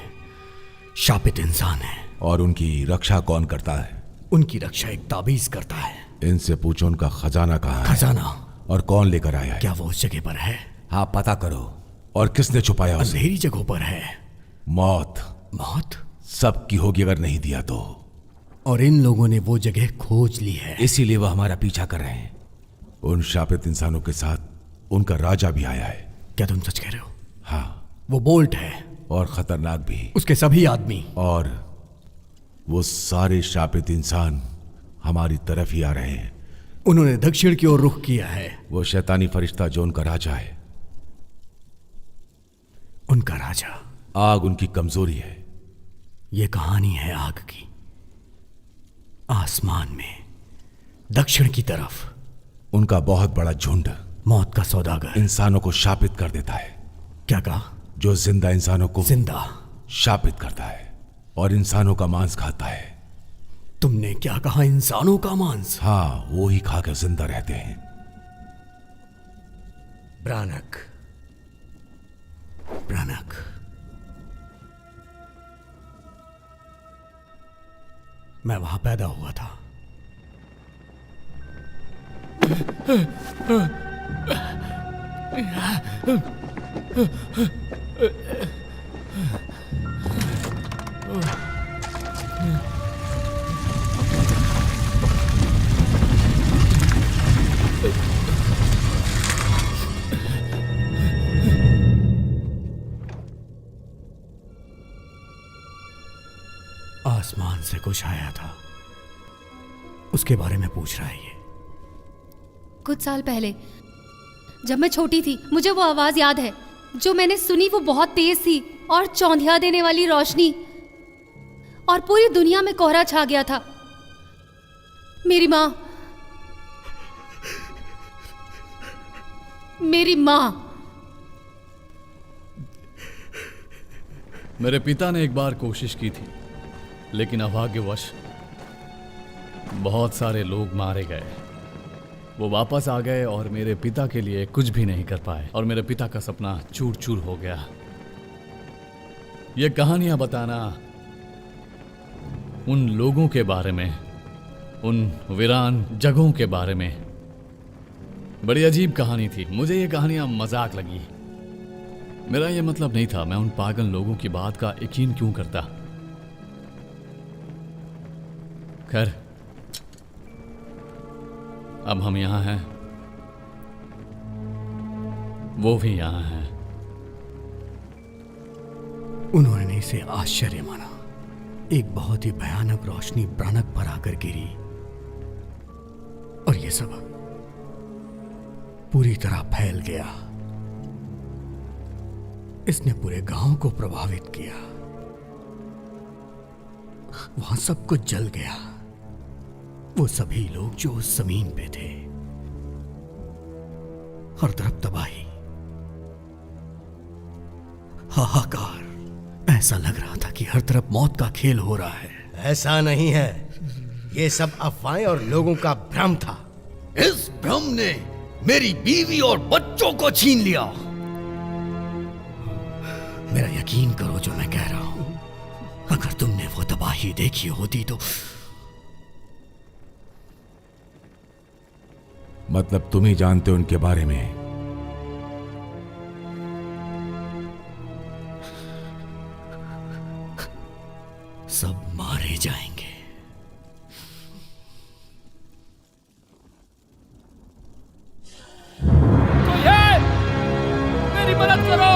शापित इंसान है। और उनकी रक्षा कौन करता है? उनकी रक्षा एक ताबीज करता है। इनसे पूछो उनका खजाना कहाँ है। खजाना? और कौन लेकर आया है? क्या वो उस जगह पर है? हाँ, पता करो। और किसने छुपाया उसे? अंधेरी जगहों पर है। मौत। मौत सबकी होगी अगर नहीं दिया तो। और इन लोगों ने वो जगह खोज ली है, इसीलिए वह हमारा पीछा कर रहे हैं। उन शापित इंसानों के साथ उनका राजा भी आया है। क्या तुम सच कह रहे हो? हाँ। वो बोल्ट है। और खतरनाक भी। उसके सभी आदमी। और वो सारे शापित इंसान हमारी तरफ ही आ रहे हैं। उन्होंने दक्षिण की ओर रुख किया है। वो शैतानी फरिश्ता जो उनका राजा है। उनका राजा? आग उनकी कमजोरी है। ये कहानी है आग की। आसमान में दक्षिण की तरफ उनका बहुत बड़ा झुंड, मौत का सौदागर, इंसानों को शापित कर देता है। क्या कहा? जो जिंदा इंसानों को जिंदा शापित करता है और इंसानों का मांस खाता है। तुमने क्या कहा? इंसानों का मांस? हाँ, वो ही खाकर जिंदा रहते हैं। ब्रानक, ब्रानक, मैं वहां पैदा हुआ था। आसमान से कुछ आया था, उसके बारे में पूछ रहा है ये। कुछ साल पहले जब मैं छोटी थी, मुझे वो आवाज याद है जो मैंने सुनी। वो बहुत तेज थी और चौंधिया देने वाली रोशनी, और पूरी दुनिया में कोहरा छा गया था। मेरी माँ, मेरी माँ। मेरे पिता ने एक बार कोशिश की थी, लेकिन अभाग्यवश बहुत सारे लोग मारे गए। वो वापस आ गए और मेरे पिता के लिए कुछ भी नहीं कर पाए, और मेरे पिता का सपना चूर चूर हो गया। ये कहानियां बताना उन लोगों के बारे में उन वीरान जगहों के बारे में। बड़ी अजीब कहानी थी। मुझे ये कहानियां मजाक लगी। मेरा ये मतलब नहीं था। मैं उन पागल लोगों की बात का यकीन क्यों करता। खैर, अब हम यहां हैं, वो भी यहां हैं। उन्होंने इसे आश्चर्य माना। एक बहुत ही भयानक रोशनी ब्रानक पर आकर गिरी और यह सब पूरी तरह फैल गया। इसने पूरे गांव को प्रभावित किया। वहां सब कुछ जल गया। वो सभी लोग जो उस जमीन पे थे। हर तरफ तबाही, हाहाकार। ऐसा लग रहा था कि हर तरफ मौत का खेल हो रहा है। ऐसा नहीं है, ये सब अफवाहें और लोगों का भ्रम था। इस भ्रम ने मेरी बीवी और बच्चों को छीन लिया। मेरा यकीन करो जो मैं कह रहा हूं। अगर तुमने वो तबाही देखी होती तो। मतलब तुम ही जानते हो उनके बारे में। सब मारे जाएंगे। कोई है? मेरी मदद करो।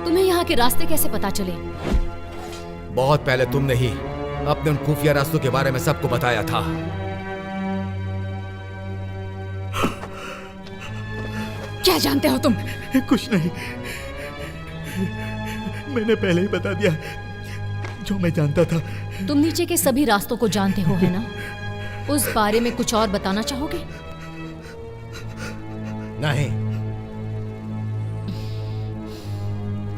तुम्हें यहाँ के रास्ते कैसे पता चले? बहुत पहले तुमने ही अपने उन खुफिया रास्तों के बारे में सबको बताया था। क्या जानते हो तुम? कुछ नहीं, मैंने पहले ही बता दिया जो मैं जानता था। तुम नीचे के सभी रास्तों को जानते हो, है ना? उस बारे में कुछ और बताना चाहोगे? नहीं,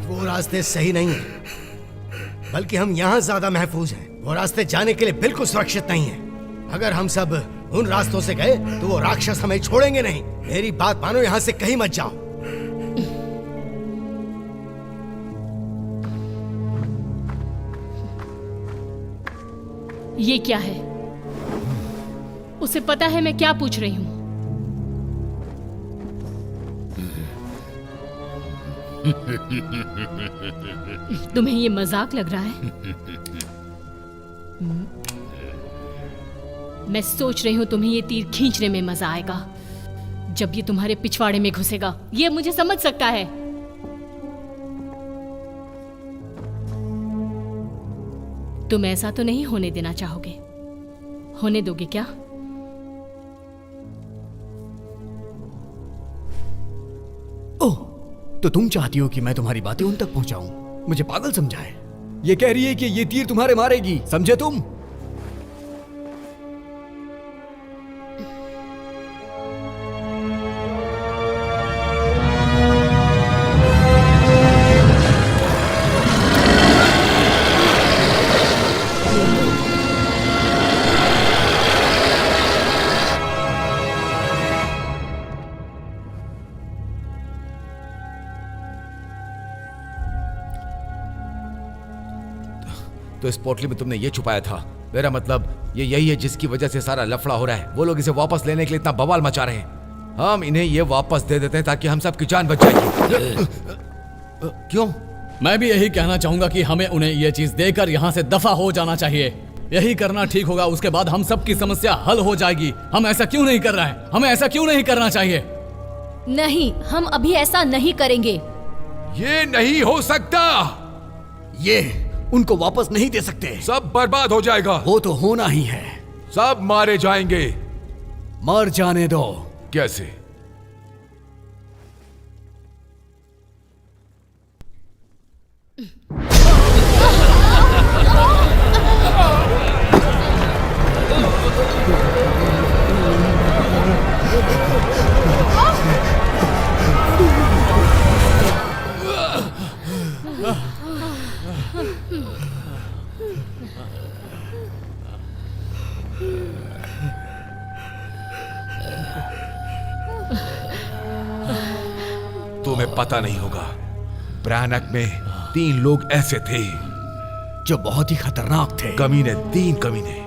वो रास्ते सही नहीं हैं, बल्कि हम यहां ज्यादा महफूज हैं। वो रास्ते जाने के लिए बिल्कुल सुरक्षित नहीं हैं। अगर हम सब उन रास्तों से गए तो वो राक्षस हमें छोड़ेंगे नहीं। मेरी बात मानो, यहां से कहीं मत जाओ। ये क्या है? उसे पता है मैं क्या पूछ रही हूं। तुम्हें ये मजाक लग रहा है? मैं सोच रही हूं तुम्हें ये तीर खींचने में मजा आएगा जब ये तुम्हारे पिछवाड़े में घुसेगा। ये मुझे समझ सकता है। तुम ऐसा तो नहीं होने देना चाहोगे? होने दोगे क्या? ओह, तो तुम चाहती हो कि मैं तुम्हारी बातें उन तक पहुंचाऊं? मुझे पागल समझा है? ये कह रही है कि ये तीर तुम्हारे मारेगी, समझे तुम? तो इस पोटली में तुमने ये छुपाया था। मेरा मतलब ये यही है जिसकी वजह से सारा लफड़ा हो रहा है। वो लोग इसे वापस लेने के लिए इतना बवाल मचा रहे हैं। हम इन्हें ये वापस दे देते हैं ताकि हम सबकी जान बच जाएगी। क्यों? मैं भी यही कहना चाहूंगा कि हमें उन्हें यह चीज देकर यहाँ से दफा हो जाना चाहिए। यही करना ठीक होगा। उसके बाद हम सबकी समस्या हल हो जाएगी। हम ऐसा क्यों नहीं कर रहे हैं? हमें ऐसा क्यों नहीं करना चाहिए? नहीं, हम अभी ऐसा नहीं करेंगे। ये नहीं हो सकता। ये उनको वापस नहीं दे सकते। सब बर्बाद हो जाएगा। वो तो होना ही है। सब मारे जाएंगे। मर जाने दो। कैसे? पता नहीं होगा। ब्रैनक में 3 लोग ऐसे थे जो बहुत ही खतरनाक थे। कमीने, 3 कमीने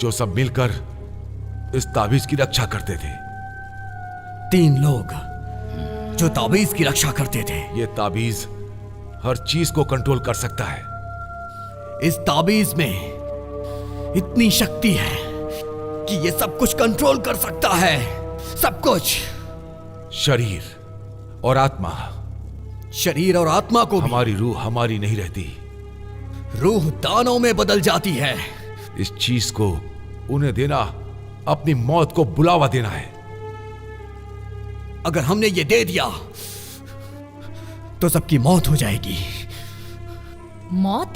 जो सब मिलकर इस ताबीज की रक्षा करते थे। 3 लोग जो ताबीज की रक्षा करते थे। ये ताबीज हर चीज को कंट्रोल कर सकता है। इस ताबीज में इतनी शक्ति है कि ये सब कुछ कंट्रोल कर सकता है, सब कुछ। शरीर और आत्मा। शरीर और आत्मा को भी। हमारी रूह हमारी नहीं रहती, रूह दानों में बदल जाती है। इस चीज को उन्हें देना अपनी मौत को बुलावा देना है। अगर हमने ये दे दिया तो सबकी मौत हो जाएगी। मौत?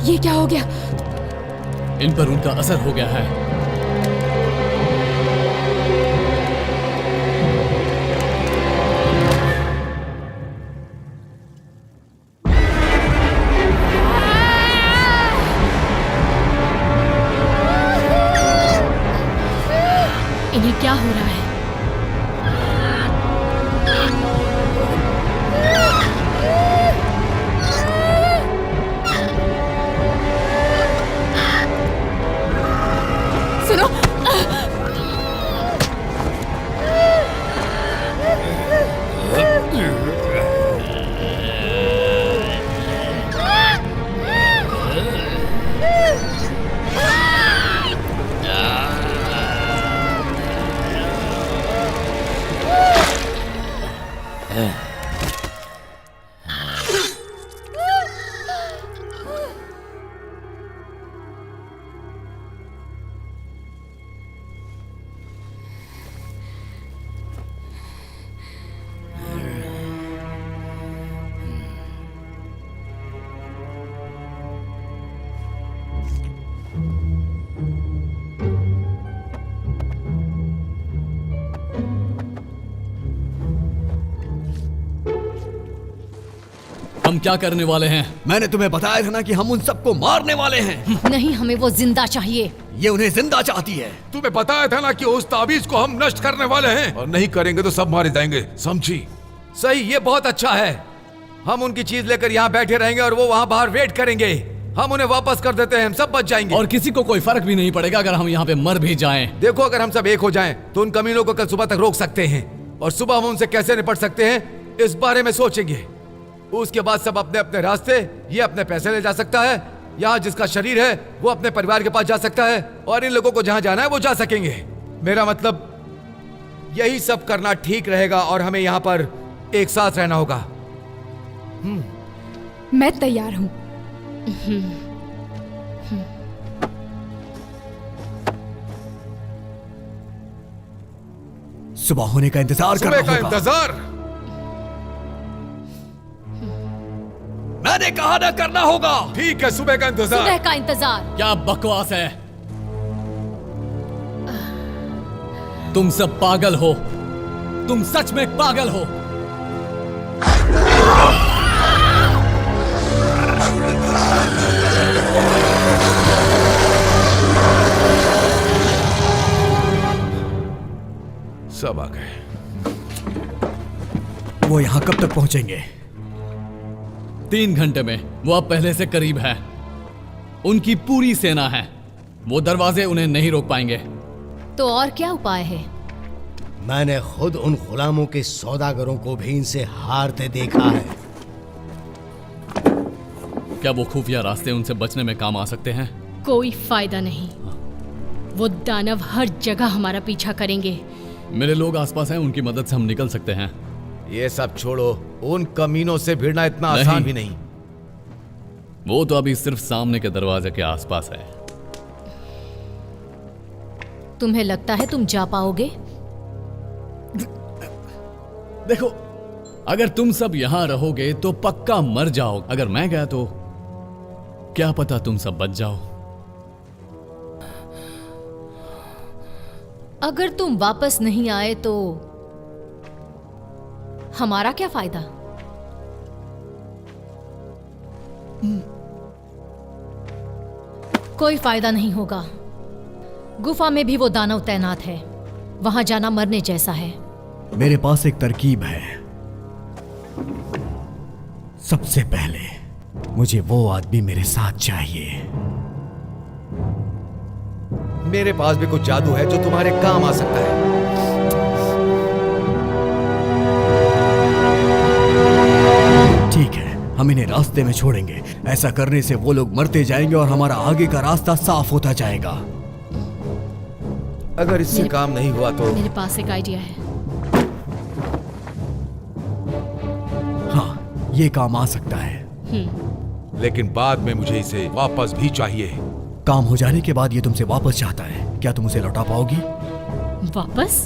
ये क्या हो गया? इन पर उनका असर हो गया है। इन्हें क्या हो रहा है? सुनो, हम क्या करने वाले हैं? मैंने तुम्हें बताया था ना कि हम उन सबको मारने वाले हैं। नहीं, हमें वो जिंदा चाहिए। ये उन्हें जिंदा चाहती है। तुम्हें बताया था ना कि उस ताबीज को हम नष्ट करने वाले हैं, और नहीं करेंगे तो सब मारे जाएंगे, समझी? सही, ये बहुत अच्छा है। हम उनकी चीज लेकर यहाँ बैठे रहेंगे और वो वहाँ बाहर वेट करेंगे। हम उन्हें वापस कर देते हैं, हम सब बच जाएंगे। और किसी को कोई फर्क भी नहीं पड़ेगा अगर हम यहाँ पे मर भी जाएं। देखो, अगर हम सब एक हो जाएं, तो उन कमीनों को कल सुबह तक रोक सकते हैं, और सुबह हम उनसे कैसे निपट सकते हैं इस बारे में सोचेंगे। उसके बाद सब अपने अपने रास्ते। ये अपने पैसे ले जा सकता है, यहाँ जिसका शरीर है वो अपने परिवार के पास जा सकता है, और इन लोगों को जहां जाना है वो जा सकेंगे। मेरा मतलब यही सब करना ठीक रहेगा, और हमें यहाँ पर एक साथ रहना होगा। मैं तैयार हूं। सुबह होने का इंतजार करना होगा। सुबह का इंतजार? मैंने कहा ना करना होगा। ठीक है, सुबह का इंतजार। सुबह का इंतजार? क्या बकवास है। तुम सब पागल हो, तुम सच में पागल हो। सब आ गए। वो यहाँ कब तक पहुंचेंगे? 3 घंटे में। वो अब पहले से करीब है। उनकी पूरी सेना है, वो दरवाजे उन्हें नहीं रोक पाएंगे। तो और क्या उपाय है? मैंने खुद उन गुलामों के सौदागरों को भी इनसे हारते देखा है। क्या वो खुफिया रास्ते उनसे बचने में काम आ सकते हैं? कोई फायदा नहीं। वो दानव हर जगह हमारा पीछा करेंगे। मेरे लोग आसपास हैं, उनकी मदद से हम निकल सकते हैं। ये सब छोड़ो, उन कमीनों से भिड़ना इतना आसान भी नहीं। वो तो अभी सिर्फ सामने के दरवाजे के आसपास है। तुम्हें लगता है तुम जा पाओगे? देखो, अगर तुम सब यहां रहोगे तो पक्का मर जाओ। अगर मैं गया तो क्या पता तुम सब बच जाओ। अगर तुम वापस नहीं आए तो हमारा क्या फायदा? कोई फायदा नहीं होगा। गुफा में भी वो दानव तैनात है, वहां जाना मरने जैसा है। मेरे पास एक तरकीब है। सबसे पहले मुझे वो आदमी मेरे साथ चाहिए। मेरे पास भी कुछ जादू है जो तुम्हारे काम आ सकता है। ठीक है, हम इन्हें रास्ते में छोड़ेंगे। ऐसा करने से वो लोग मरते जाएंगे और हमारा आगे का रास्ता साफ होता जाएगा। अगर इससे काम नहीं हुआ तो मेरे पास एक आइडिया है। हाँ, ये काम आ सकता है। लेकिन बाद में मुझे इसे वापस भी चाहिए। काम हो जाने के बाद ये तुमसे वापस चाहता है। क्या तुम उसे लौटा पाओगी? वापस?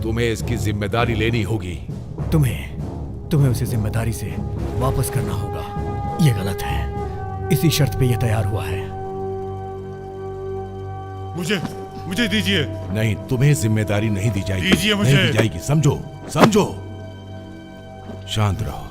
तुम्हें इसकी जिम्मेदारी लेनी होगी। तुम्हें उसे जिम्मेदारी से वापस करना होगा। ये गलत है। इसी शर्त पे ये तैयार हुआ है। मुझे दीजिए। नहीं, तुम्हें जिम्मेदारी नहीं दी जाएगी। दीजिए मुझे। नहीं दी जाएगी, समझो समझो। शांत रहो।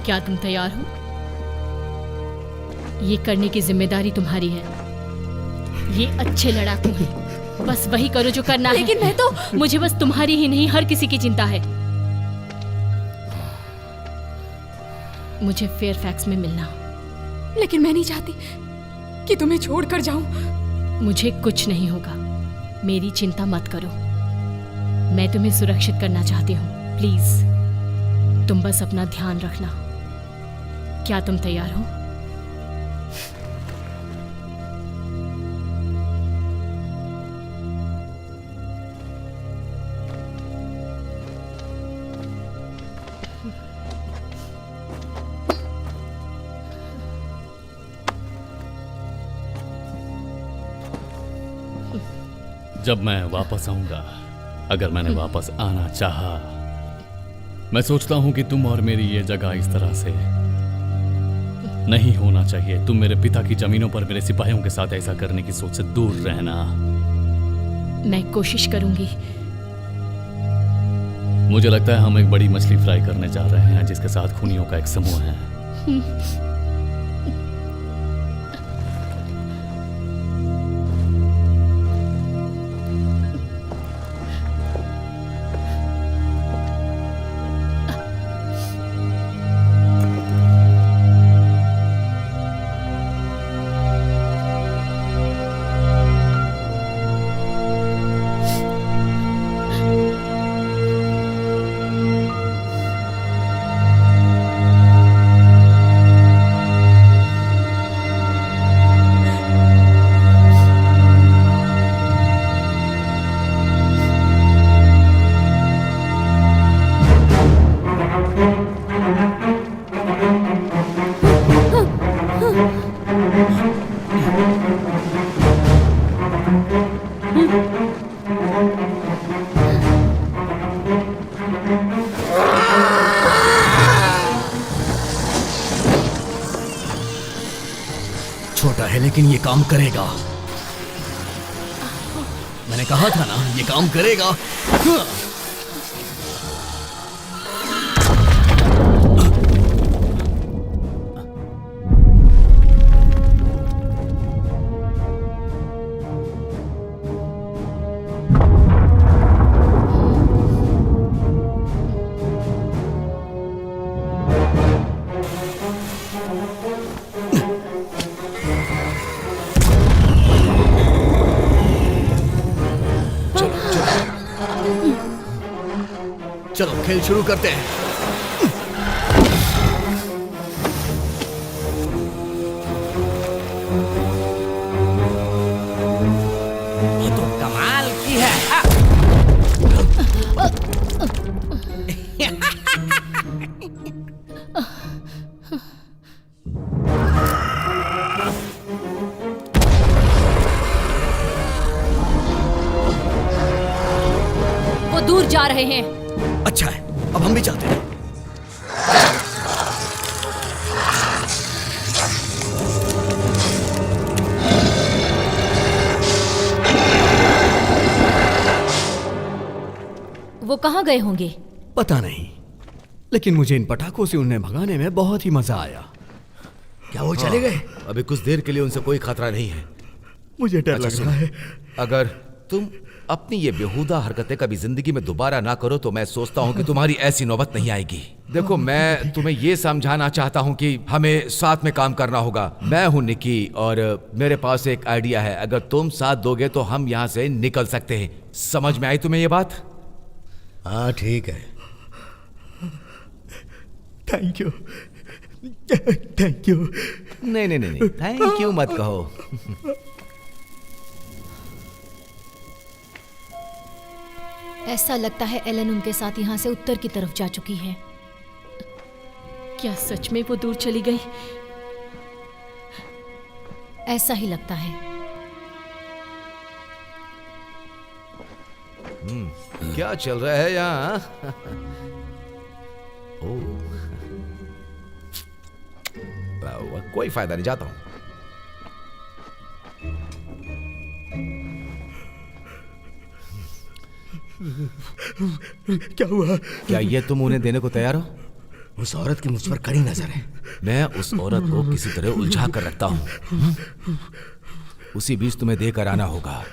क्या तुम तैयार हो? ये करने की जिम्मेदारी तुम्हारी है। ये अच्छे लड़ाकू हैं, बस वही करो जो करना है। लेकिन मैं तो मुझे बस तुम्हारी ही नहीं, हर किसी की चिंता है। मुझे फेयरफैक्स में मिलना। लेकिन मैं नहीं चाहती कि तुम्हें छोड़कर जाऊं। मुझे कुछ नहीं होगा, मेरी चिंता मत करो। मैं तुम्हें सुरक्षित करना चाहती हूँ। प्लीज तुम बस अपना ध्यान रखना। क्या तुम तैयार हो? जब मैं वापस आऊंगा, अगर मैंने वापस आना चाहा, मैं सोचता हूं कि तुम और मेरी ये जगह इस तरह से नहीं होना चाहिए। तुम मेरे पिता की जमीनों पर मेरे सिपाहियों के साथ ऐसा करने की सोच से दूर रहना। मैं कोशिश करूंगी। मुझे लगता है हम एक बड़ी मछली फ्राई करने जा रहे हैं जिसके साथ खूनियों का एक समूह है। छोटा है लेकिन ये काम करेगा। मैंने कहा था ना, ये काम करेगा। चलो खेल शुरू करते हैं। ये तो कमाल की है। वो दूर जा रहे हैं। अच्छा है, अब हम भी चलते हैं। वो कहाँ गए होंगे? पता नहीं, लेकिन मुझे इन पटाखों से उन्हें भगाने में बहुत ही मजा आया। क्या वो चले गए? अभी कुछ देर के लिए उनसे कोई खतरा नहीं है। मुझे डर लग रहा है। अगर तुम अपनी ये बेहुदा हरकतें कभी जिंदगी में दोबारा ना करो तो मैं सोचता हूँ कि तुम्हारी ऐसी नौबत नहीं आएगी। देखो, मैं तुम्हें ये समझाना चाहता हूँ कि हमें साथ में काम करना होगा। मैं हूँ निकी और मेरे पास एक आइडिया है। अगर तुम साथ दोगे तो हम यहाँ से निकल सकते हैं। समझ में आई तुम्हें ये बात? हाँ ठीक है। Thank you, thank you. नहीं नहीं नहीं, थैंक यू मत कहो। ऐसा लगता है एलन उनके साथ यहाँ से उत्तर की तरफ जा चुकी है। क्या सच में वो दूर चली गई? ऐसा ही लगता है। क्या चल रहा है यहाँ? कोई फायदा नहीं, जाता हूं। क्या हुआ? क्या ये तुम उन्हें देने को तैयार हो? उस औरत की मुझ पर कड़ी नजर है। मैं उस औरत को किसी तरह उलझा कर रखता हूं। उसी बीच तुम्हें देकर आना होगा।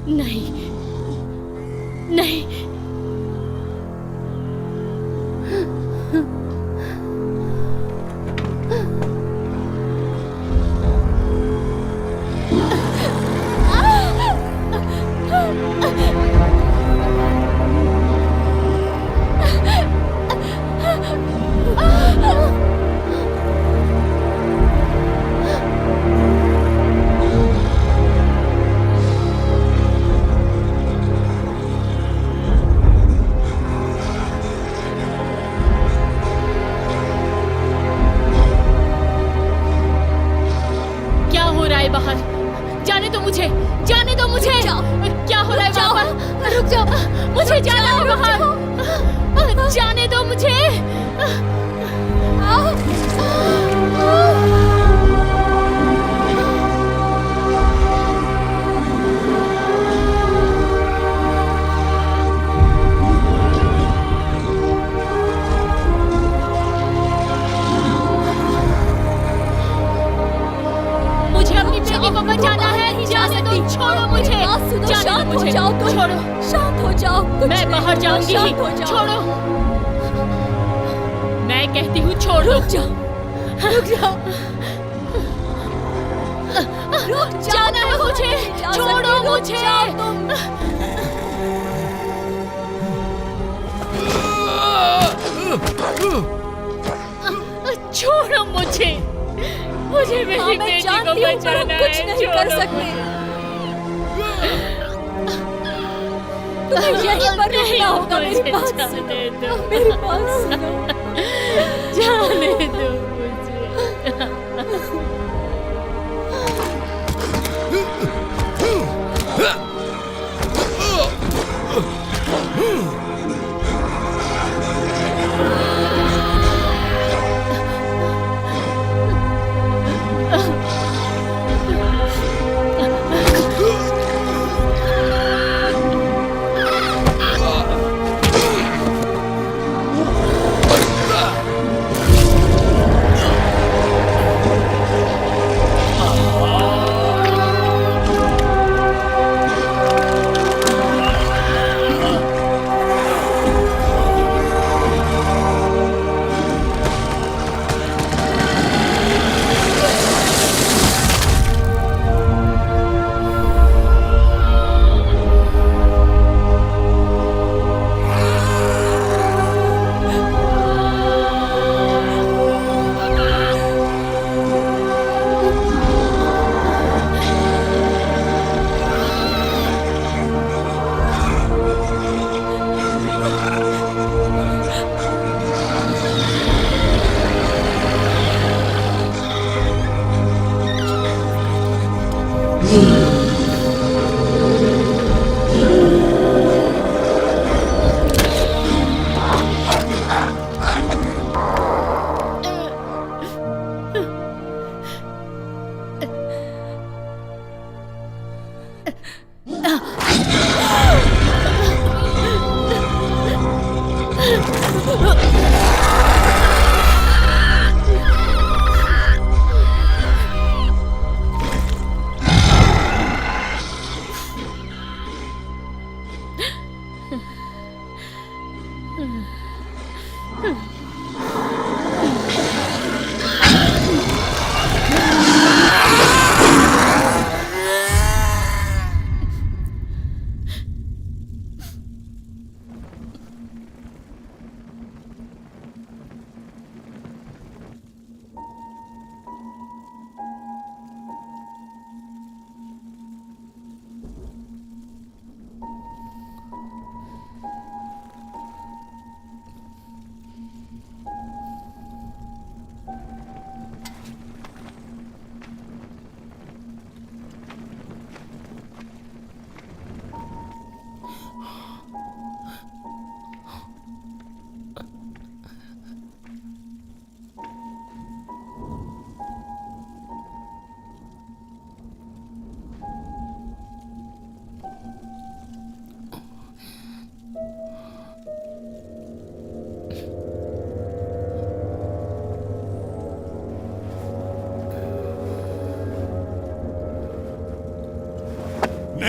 नहीं नहीं, छोड़ो मुझे, मुझे मेरी बेटी को बचाना है। कुछ नहीं कर सकते। तुम्हें यहीं पर रहना होगा। मेरी बात सुनो, मेरी बात सुनो। जाने दो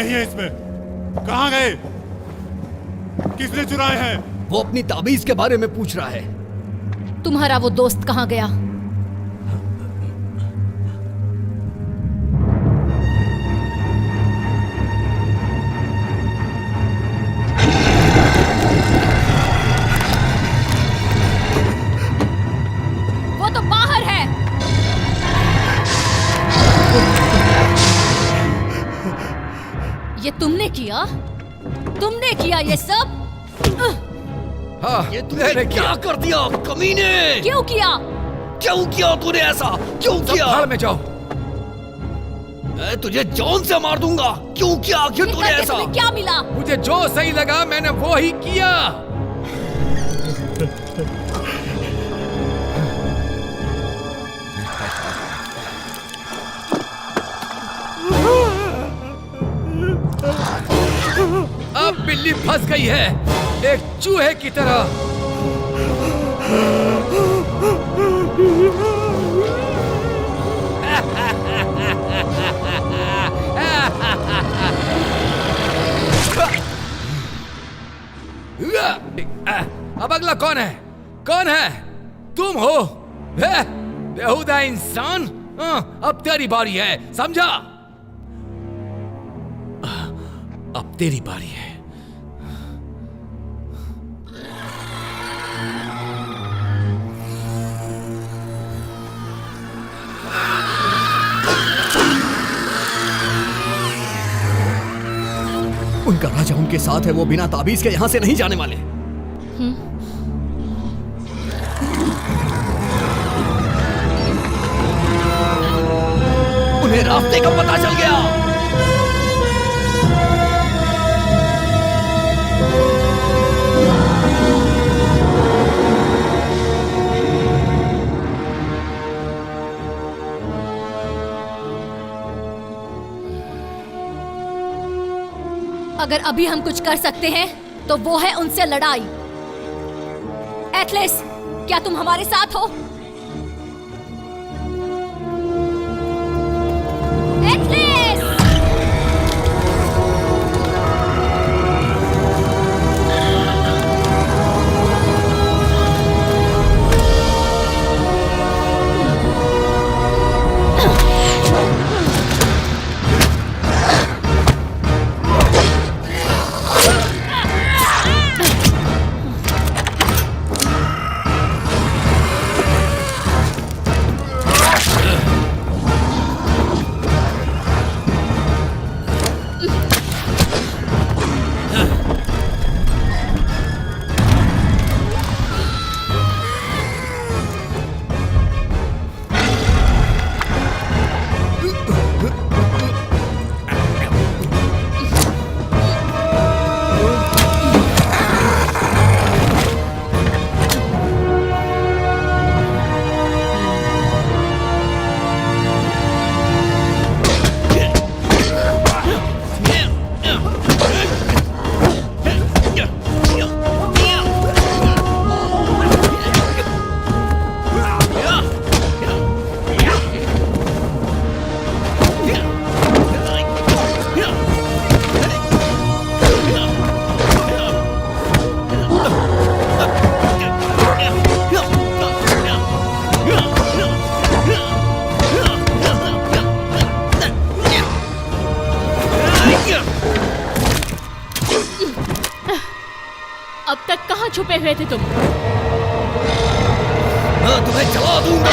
नहीं है इसमें। कहाँ गए? किसने चुराए हैं? वो अपनी ताबीज के बारे में पूछ रहा है। तुम्हारा वो दोस्त कहाँ गया? वो तो बाहर है। ये तुमने किया? तुमने किया ये सब? हाँ, ये तूने क्या कर दिया कमीने? क्यों किया? क्यों किया तूने ऐसा? क्यों किया? भाड़ में जाओ। मैं तुझे जॉन से मार दूंगा। क्यों किया आखिर तूने ऐसा? तुम्हें क्या मिला? मुझे जो सही लगा मैंने वो ही किया। अब बिल्ली फंस गई है एक चूहे की तरह। अब अगला कौन है? कौन है? तुम हो बेहुदा इंसान। अब तेरी बारी है, समझा? अब तेरी बारी है। उनका राजा उनके साथ है। वो बिना ताबीज के यहां से नहीं जाने वाले। उन्हें रास्ते का पता चल गया। अगर अभी हम कुछ कर सकते हैं तो वो है उनसे लड़ाई। एथलेस, क्या तुम हमारे साथ हो? एथलेस! अब तक कहाँ छुपे हुए थे तुम? मैं तुम्हें जला दूंगा।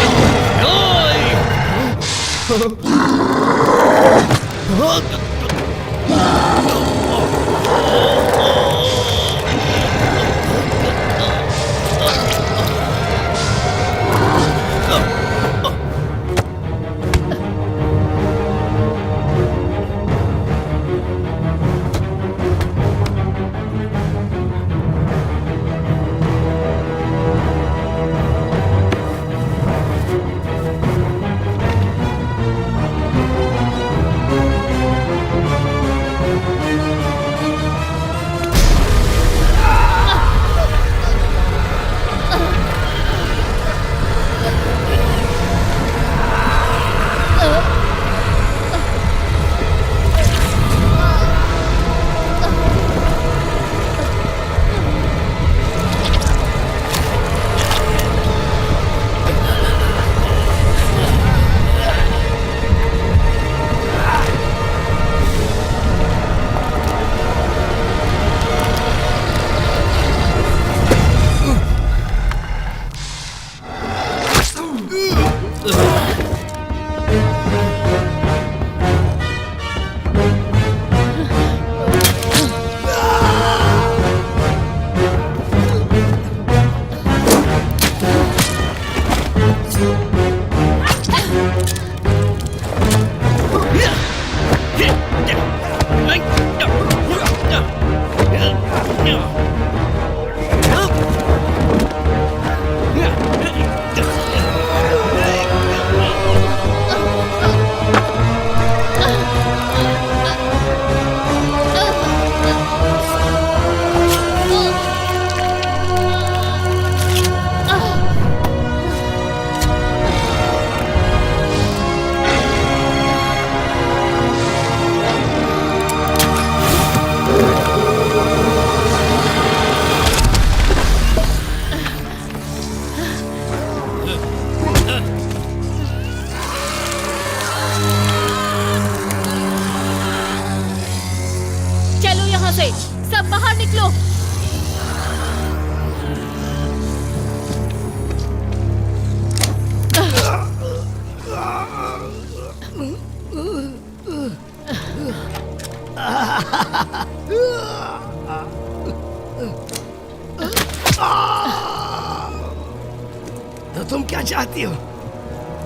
तुम क्या चाहती हो?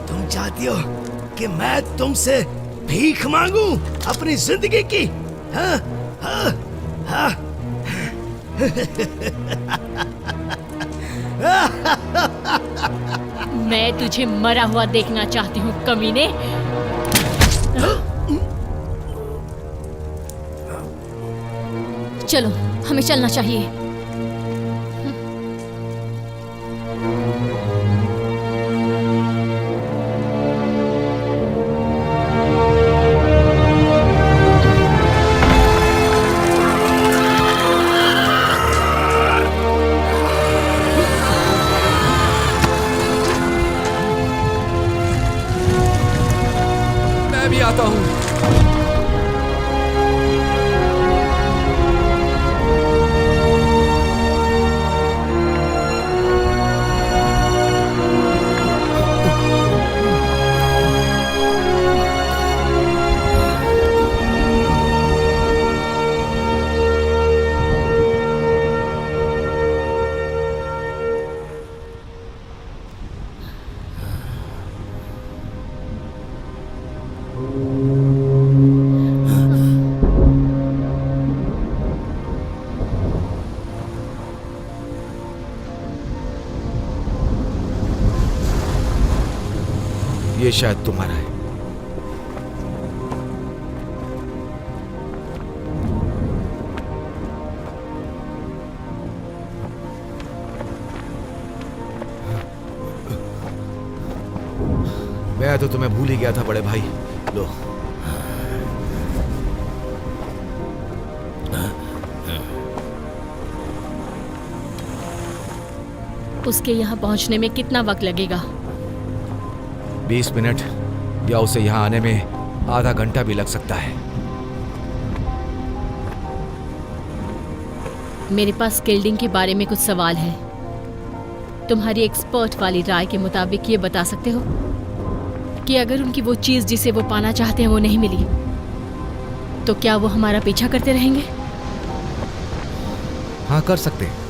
तुम चाहती हो कि मैं तुमसे भीख मांगूं अपनी जिंदगी की? हाँ हाँ हाँ। मैं तुझे मरा हुआ देखना चाहती हूँ कमीने। चलो, हमें चलना चाहिए। मैं भी आता हूँ। ये शायद तुम्हारा है। मैं तो तुम्हें भूल ही गया था बड़े भाई। लो। उसके यहाँ पहुँचने में कितना वक्त लगेगा? 20 मिनट या उसे यहाँ आने में आधा घंटा भी लग सकता है। मेरे पास स्किल्डिंग के बारे में कुछ सवाल है। तुम्हारी एक्सपर्ट वाली राय के मुताबिक ये बता सकते हो कि अगर उनकी वो चीज जिसे वो पाना चाहते हैं वो नहीं मिली तो क्या वो हमारा पीछा करते रहेंगे? हाँ, कर सकते हैं।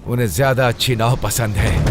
उन्हें ज्यादा अच्छी नाव पसंद है।